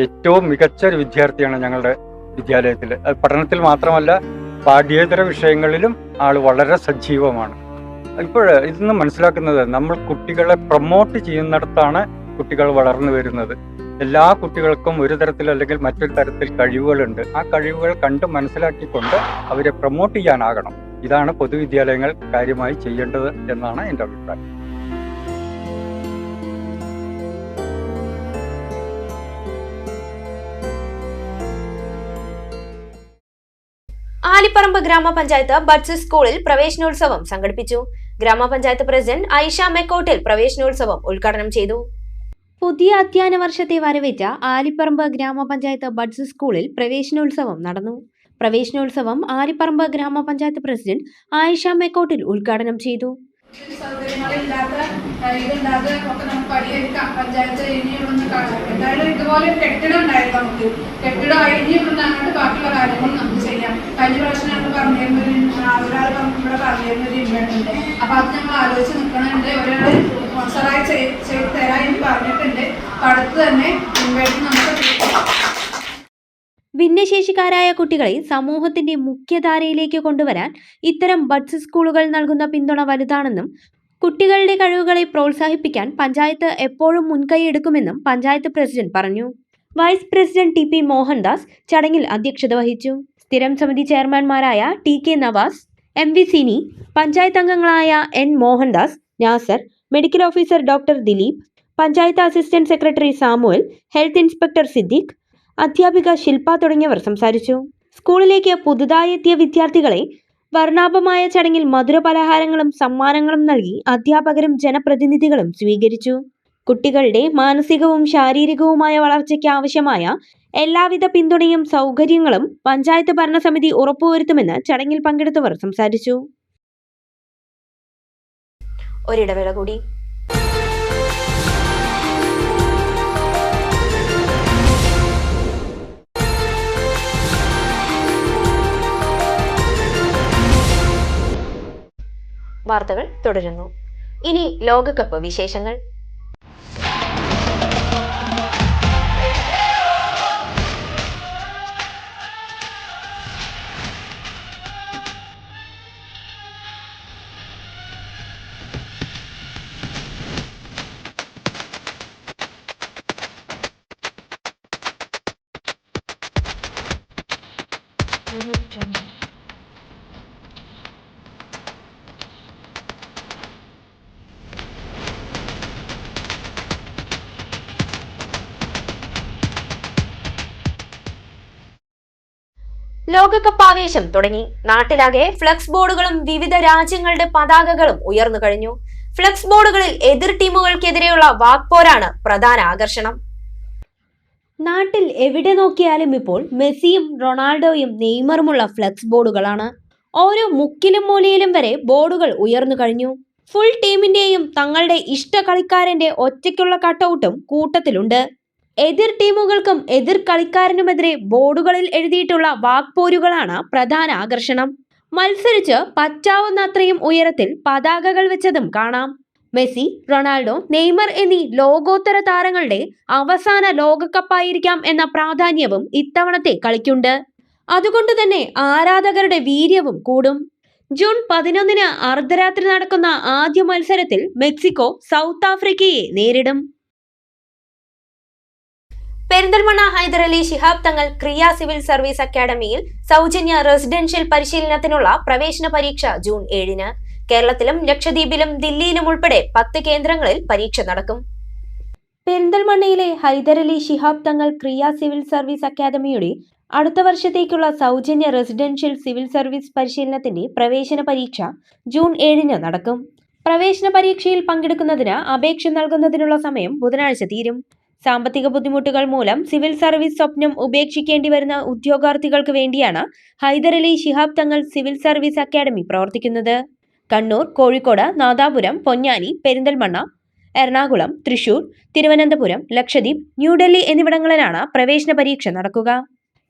ഏറ്റവും മികച്ച ഒരു വിദ്യാർത്ഥിയാണ് ഞങ്ങളുടെ വിദ്യാലയത്തിൽ. പഠനത്തിൽ മാത്രമല്ല പാഠ്യേതര വിഷയങ്ങളിലും ആൾ വളരെ സജീവമാണ്. ഇപ്പോൾ ഇതൊന്ന് മനസ്സിലാക്കുന്നത്, നമ്മൾ കുട്ടികളെ പ്രൊമോട്ട് ചെയ്യുന്നിടത്താണ് കുട്ടികൾ വളർന്നു വരുന്നത്. എല്ലാ കുട്ടികൾക്കും ഒരു തരത്തിൽ അല്ലെങ്കിൽ മറ്റൊരു തരത്തിൽ കഴിവുകളുണ്ട്. ആ കഴിവുകൾ കണ്ട് മനസ്സിലാക്കിക്കൊണ്ട് അവരെ പ്രൊമോട്ട് ചെയ്യാനാകണം. ഇതാണ് പൊതുവിദ്യാലയങ്ങൾ കാര്യമായി ചെയ്യേണ്ടത് എന്നാണ് എൻ്റെ അഭിപ്രായം. ആലിപ്പറമ്പ് ഗ്രാമപഞ്ചായത്ത് ബഡ്സ് സ്കൂളിൽ പ്രവേശനോത്സവം സംഘടിപ്പിച്ചു. ഗ്രാമപഞ്ചായത്ത് പ്രസിഡന്റ് ഐഷ മെക്കോട്ടിൽ പ്രവേശനോത്സവം ഉദ്ഘാടനം ചെയ്തു. പുതിയ അധ്യയന വർഷത്തെ വരവേറ്റ ആലിപ്പറമ്പ് ഗ്രാമപഞ്ചായത്ത് ബഡ്സ് സ്കൂളിൽ പ്രവേശനോത്സവം നടന്നു. പ്രവേശനോത്സവം ആലിപ്പറമ്പ് ഗ്രാമപഞ്ചായത്ത് പ്രസിഡന്റ് ആയിഷ മെക്കോട്ടിൽ ഉദ്ഘാടനം ചെയ്തു. സൗകര്യങ്ങളില്ലാത്ത ഇതുണ്ടാകുക ഒക്കെ നമുക്ക് പരിഹരിക്കാം. പഞ്ചായത്ത് ഇനിയൊന്ന് കാണാം. എന്തായാലും ഇതുപോലെ കെട്ടിടം ഉണ്ടായിരുന്നു. നമുക്ക് കെട്ടിടം അഴിഞ്ഞിവിടുന്ന അങ്ങോട്ട് ബാക്കിയുള്ള കാര്യങ്ങളും നമുക്ക് ചെയ്യാം. കഴിഞ്ഞ പ്രാവശ്യം ഞങ്ങൾ പറഞ്ഞിരുന്നൊരു ഒരാൾ ഇവിടെ പറഞ്ഞിരുന്നൊരു ഇൻവേർട്ടുണ്ട്. അപ്പൊ അത് ഞങ്ങൾ ആലോചിച്ച് നിൽക്കണുണ്ട്. ഒരാൾ സ്പോൺസറായി ചെയ്ത് തരാമെന്ന് പറഞ്ഞിട്ടുണ്ട്. അപ്പൊ അടുത്ത് തന്നെ ഇൻവേർട്ടർ നമുക്ക് ഭിന്നശേഷിക്കാരായ കുട്ടികളെ സമൂഹത്തിന്റെ മുഖ്യധാരയിലേക്ക് കൊണ്ടുവരാൻ ഇത്തരം ബഡ്സ് സ്കൂളുകൾ നൽകുന്ന പിന്തുണ വലുതാണെന്നും കുട്ടികളുടെ കഴിവുകളെ പ്രോത്സാഹിപ്പിക്കാൻ പഞ്ചായത്ത് എപ്പോഴും മുൻകൈയെടുക്കുമെന്നും പഞ്ചായത്ത് പ്രസിഡന്റ് പറഞ്ഞു. Vice president TP. മോഹൻദാസ് ചടങ്ങിൽ അധ്യക്ഷത വഹിച്ചു. സ്ഥിരം സമിതി ചെയർമാൻമാരായ ടി.കെ. നവാസ്, എം.വി. സിനി, പഞ്ചായത്ത് അംഗങ്ങളായ N. Mohandas, Nasar, medical officer doctor Dileep, panchayat assistant secretary Samuel, health inspector Siddique, അധ്യാപിക ശില്പ തുടങ്ങിയവർ സംസാരിച്ചു. സ്കൂളിലേക്ക് പുതുതായി എത്തിയ വിദ്യാർത്ഥികളെ വർണ്ണാഭമായ ചടങ്ങിൽ മധുരപലഹാരങ്ങളും സമ്മാനങ്ങളും നൽകി അധ്യാപകരും ജനപ്രതിനിധികളും സ്വീകരിച്ചു. കുട്ടികളുടെ മാനസികവും ശാരീരികവുമായ വളർച്ചയ്ക്ക് ആവശ്യമായ എല്ലാവിധ പിന്തുണയും സൗകര്യങ്ങളും പഞ്ചായത്ത് ഭരണസമിതി ഉറപ്പുവരുത്തുമെന്ന് ചടങ്ങിൽ പങ്കെടുത്തവർ സംസാരിച്ചു. ഒരിടവേള കൂടി. വാർത്തകൾ തുടരുന്നു. ഇനി ലോകകപ്പ് വിശേഷങ്ങൾ. ലോകകപ്പ് ആവേശം തുടങ്ങി. നാട്ടിലാകെ ഫ്ലക്സ് ബോർഡുകളും വിവിധ രാജ്യങ്ങളുടെ പതാകകളും ഉയർന്നു കഴിഞ്ഞു. ഫ്ലക്സ് ബോർഡുകളിൽ എതിർ ടീമുകൾക്കെതിരെയുള്ള വാക്പോരാണ് പ്രധാന ആകർഷണം. നാട്ടിൽ എവിടെ നോക്കിയാലും ഇപ്പോൾ മെസ്സിയും റൊണാൾഡോയും നെയ്മറുമുള്ള ഫ്ലക്സ് ബോർഡുകളാണ്. ഓരോ മുക്കിലും മൂലയിലും വരെ ബോർഡുകൾ ഉയർന്നു കഴിഞ്ഞു. ഫുൾ ടീമിന്റെയും തങ്ങളുടെ ഇഷ്ട കളിക്കാരന്റെ ഒറ്റയ്ക്കുള്ള കട്ടൗട്ടും കൂട്ടത്തിലുണ്ട്. എതിർ ടീമുകൾക്കും എതിർ കളിക്കാരനുമെതിരെ ബോർഡുകളിൽ എഴുതിയിട്ടുള്ള വാക്പോരുകളാണ് പ്രധാന ആകർഷണം. മത്സരിച്ച് പറ്റാവുന്ന അത്രയും ഉയരത്തിൽ പതാകകൾ വെച്ചതും കാണാം. മെസ്സി, റൊണാൾഡോ, നെയ്മർ എന്നീ ലോകോത്തര താരങ്ങളുടെ അവസാന ലോകകപ്പായിരിക്കാം എന്ന പ്രാധാന്യവും ഇത്തവണത്തെ കളിക്കുണ്ട്. അതുകൊണ്ട് തന്നെ ആരാധകരുടെ വീര്യവും കൂടും. ജൂൺ 11 അർദ്ധരാത്രി നടക്കുന്ന ആദ്യ മത്സരത്തിൽ മെക്സിക്കോ സൗത്ത് ആഫ്രിക്കയെ നേരിടും. പെരിന്തൽമണ്ണ ഹൈദരലി ശിഹാബ് തങ്ങൾ ക്രിയ സിവിൽ സർവീസ് അക്കാദമിയിൽ സൗജന്യ റെസിഡൻഷ്യൽ പരിശീലനത്തിനുള്ള പ്രവേശന പരീക്ഷ ജൂൺ 7-ന്. കേരളത്തിലും ലക്ഷദ്വീപിലും ദില്ലിയിലും ഉൾപ്പെടെ 10 കേന്ദ്രങ്ങളിൽ പരീക്ഷ നടക്കും. പെരിന്തൽമണ്ണയിലെ ഹൈദരലി ശിഹാബ് തങ്ങൾ ക്രിയ സിവിൽ സർവീസ് അക്കാദമിയുടെ അടുത്ത വർഷത്തേക്കുള്ള സൗജന്യ റെസിഡൻഷ്യൽ സിവിൽ സർവീസ് പരിശീലനത്തിന്റെ പ്രവേശന പരീക്ഷ ജൂൺ 7-ന് നടക്കും. പ്രവേശന പരീക്ഷയിൽ പങ്കെടുക്കുന്നതിന് അപേക്ഷ നൽകുന്നതിനുള്ള സമയം ബുധനാഴ്ച തീരും. സാമ്പത്തിക ബുദ്ധിമുട്ടുകൾ മൂലം സിവിൽ സർവീസ് സ്വപ്നം ഉപേക്ഷിക്കേണ്ടി വരുന്ന ഉദ്യോഗാർത്ഥികൾക്ക് വേണ്ടിയാണ് Hyderali Shihab Thangal civil service academy പ്രവർത്തിക്കുന്നത്. കണ്ണൂർ, കോഴിക്കോട്, നാദാപുരം, പൊന്നാനി, പെരിന്തൽമണ്ണ, എറണാകുളം, തൃശൂർ, തിരുവനന്തപുരം, ലക്ഷദ്വീപ്, ന്യൂഡൽഹി എന്നിവിടങ്ങളിലാണ് പ്രവേശന പരീക്ഷ നടക്കുക.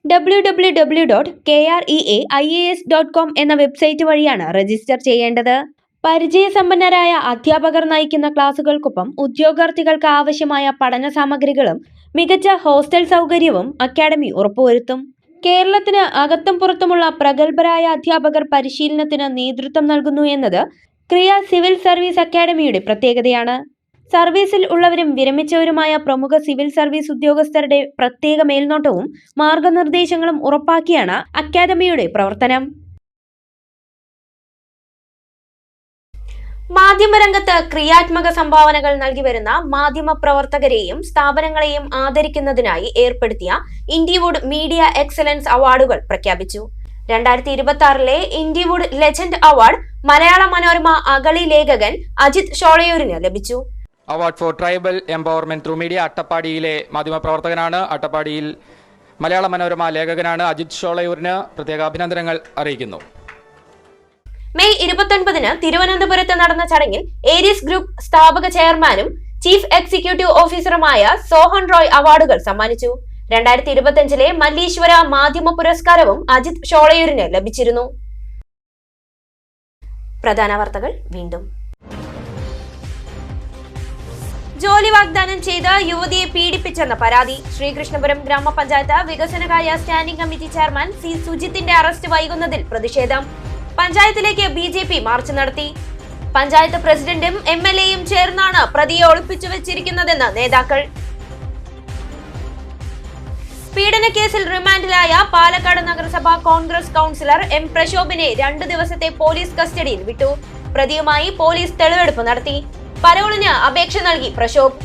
www.kreaias.com എന്ന വെബ്സൈറ്റ് വഴിയാണ് രജിസ്റ്റർ ചെയ്യേണ്ടത്. പരിചയസമ്പന്നരായ അധ്യാപകർ നയിക്കുന്ന ക്ലാസുകൾക്കൊപ്പം ഉദ്യോഗാർത്ഥികൾക്ക് ആവശ്യമായ പഠന സാമഗ്രികളും മികച്ച ഹോസ്റ്റൽ സൗകര്യവും അക്കാദമി ഉറപ്പുവരുത്തും. കേരളത്തിന് അകത്തും പുറത്തുമുള്ള പ്രഗത്ഭരായ അധ്യാപകർ പരിശീലനത്തിന് നേതൃത്വം നൽകുന്നു എന്നത് ക്രിയ സിവിൽ സർവീസ് അക്കാദമിയുടെ പ്രത്യേകതയാണ്. സർവീസിൽ ഉള്ളവരും വിരമിച്ചവരുമായ പ്രമുഖ സിവിൽ സർവീസ് ഉദ്യോഗസ്ഥരുടെ പ്രത്യേക മേൽനോട്ടവും മാർഗനിർദ്ദേശങ്ങളും ഉറപ്പാക്കിയാണ് അക്കാദമിയുടെ പ്രവർത്തനം. മാധ്യമരംഗത്ത് ക്രിയാത്മക സംഭാവനകൾ നൽകി വരുന്ന മാധ്യമ പ്രവർത്തകരെയും സ്ഥാപനങ്ങളെയും ആദരിക്കുന്നതിനായി ഏർപ്പെടുത്തിയ ഇൻഡിവുഡ് മീഡിയ എക്സലൻസ് അവാർഡുകൾ പ്രഖ്യാപിച്ചു. 2026 ഇൻഡിവുഡ് ലെജൻഡ് അവാർഡ് മലയാള മനോരമ അഗളി ലേഖകൻ അജിത് ഷോളയൂരിന് ലഭിച്ചു. Award for tribal empowerment through media അട്ടപ്പാടിയിലെ മാധ്യമപ്രവർത്തകനാണ്. അട്ടപ്പാടിയിൽ മലയാള മനോരമ ലേഖകനാണ്. അജിത് ഷോളയൂരിന് പ്രത്യേക അഭിനന്ദനങ്ങൾ അറിയിക്കുന്നു. മെയ് 29 തിരുവനന്തപുരത്ത് നടന്ന ചടങ്ങിൽ ഏരീസ് ഗ്രൂപ്പ് സ്ഥാപക ചെയർമാനും ചീഫ് എക്സിക്യൂട്ടീവ് ഓഫീസറുമായ സോഹൻ റോയ് അവാർഡുകൾ സമ്മാനിച്ചു. 2025 മല്ലീശ്വര മാധ്യമ പുരസ്കാരവും അജിത് ഷോളയൂരിന് ലഭിച്ചിരുന്നു. പ്രധാന വാർത്തകൾ വീണ്ടും. ജോലി വാഗ്ദാനം ചെയ്ത് യുവതിയെ പീഡിപ്പിച്ചെന്ന പരാതി. ശ്രീകൃഷ്ണപുരം ഗ്രാമപഞ്ചായത്ത് വികസനകാര്യ സ്റ്റാൻഡിംഗ് കമ്മിറ്റി ചെയർമാൻ സി സുജിത്തിന്റെ അറസ്റ്റ് വൈകുന്നതിൽ പ്രതിഷേധം. പഞ്ചായത്തിലേക്ക് BJP മാർച്ച് നടത്തി. പഞ്ചായത്ത് പ്രസിഡന്റും MLAയും ചേർന്നാണ് പ്രതിയെ ഒളിപ്പിച്ചു വെച്ചിരിക്കുന്നതെന്ന് നേതാക്കൾ. പീഡനക്കേസിൽ റിമാൻഡിലായ പാലക്കാട് നഗരസഭ കോൺഗ്രസ് കൗൺസിലർ M പ്രശോഭിനെ 2 ദിവസത്തെ പോലീസ് കസ്റ്റഡിയിൽ വിട്ടു. പ്രതിയുമായി പോലീസ് തെളിവെടുപ്പ് നടത്തി. പരോളിന് അപേക്ഷ നൽകി പ്രശോഭ്.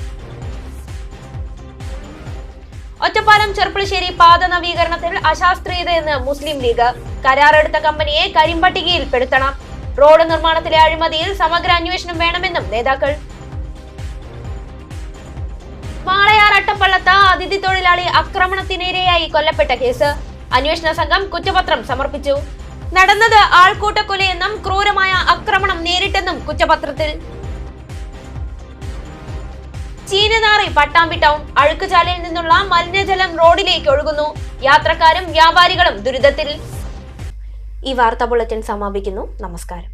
ഒറ്റപ്പാലം ചെർപ്പുളശ്ശേരി പാത നവീകരണത്തിൽ അശാസ്ത്രീയതയെന്ന് മുസ്ലിം ലീഗ്. കരാറെടുത്ത കമ്പനിയെ കരിമ്പട്ടികയിൽ പെടുത്തണം. റോഡ് നിർമ്മാണത്തിലെ അഴിമതിയിൽ സമഗ്ര അന്വേഷണം വേണമെന്നും നേതാക്കൾ. വാളയാർ അട്ടപ്പള്ളത്ത് അതിഥി തൊഴിലാളി ആക്രമണത്തിനിരയായി കൊല്ലപ്പെട്ട കേസ്. അന്വേഷണ സംഘം കുറ്റപത്രം സമർപ്പിച്ചു. നടന്നത് ആൾക്കൂട്ടക്കൊലയെന്നും ക്രൂരമായ ആക്രമണം നേരിട്ടെന്നും കുറ്റപത്രത്തിൽ. ചീനനാറി പട്ടാമ്പി ടൗൺ അഴുക്കുചാലയിൽ നിന്നുള്ള മലിനജലം റോഡിലേക്ക് ഒഴുകുന്നു. യാത്രക്കാരും വ്യാപാരികളും ദുരിതത്തിൽ. ഈ വാർത്താ ബുള്ളറ്റിൻ സമാപിക്കുന്നു. നമസ്കാരം.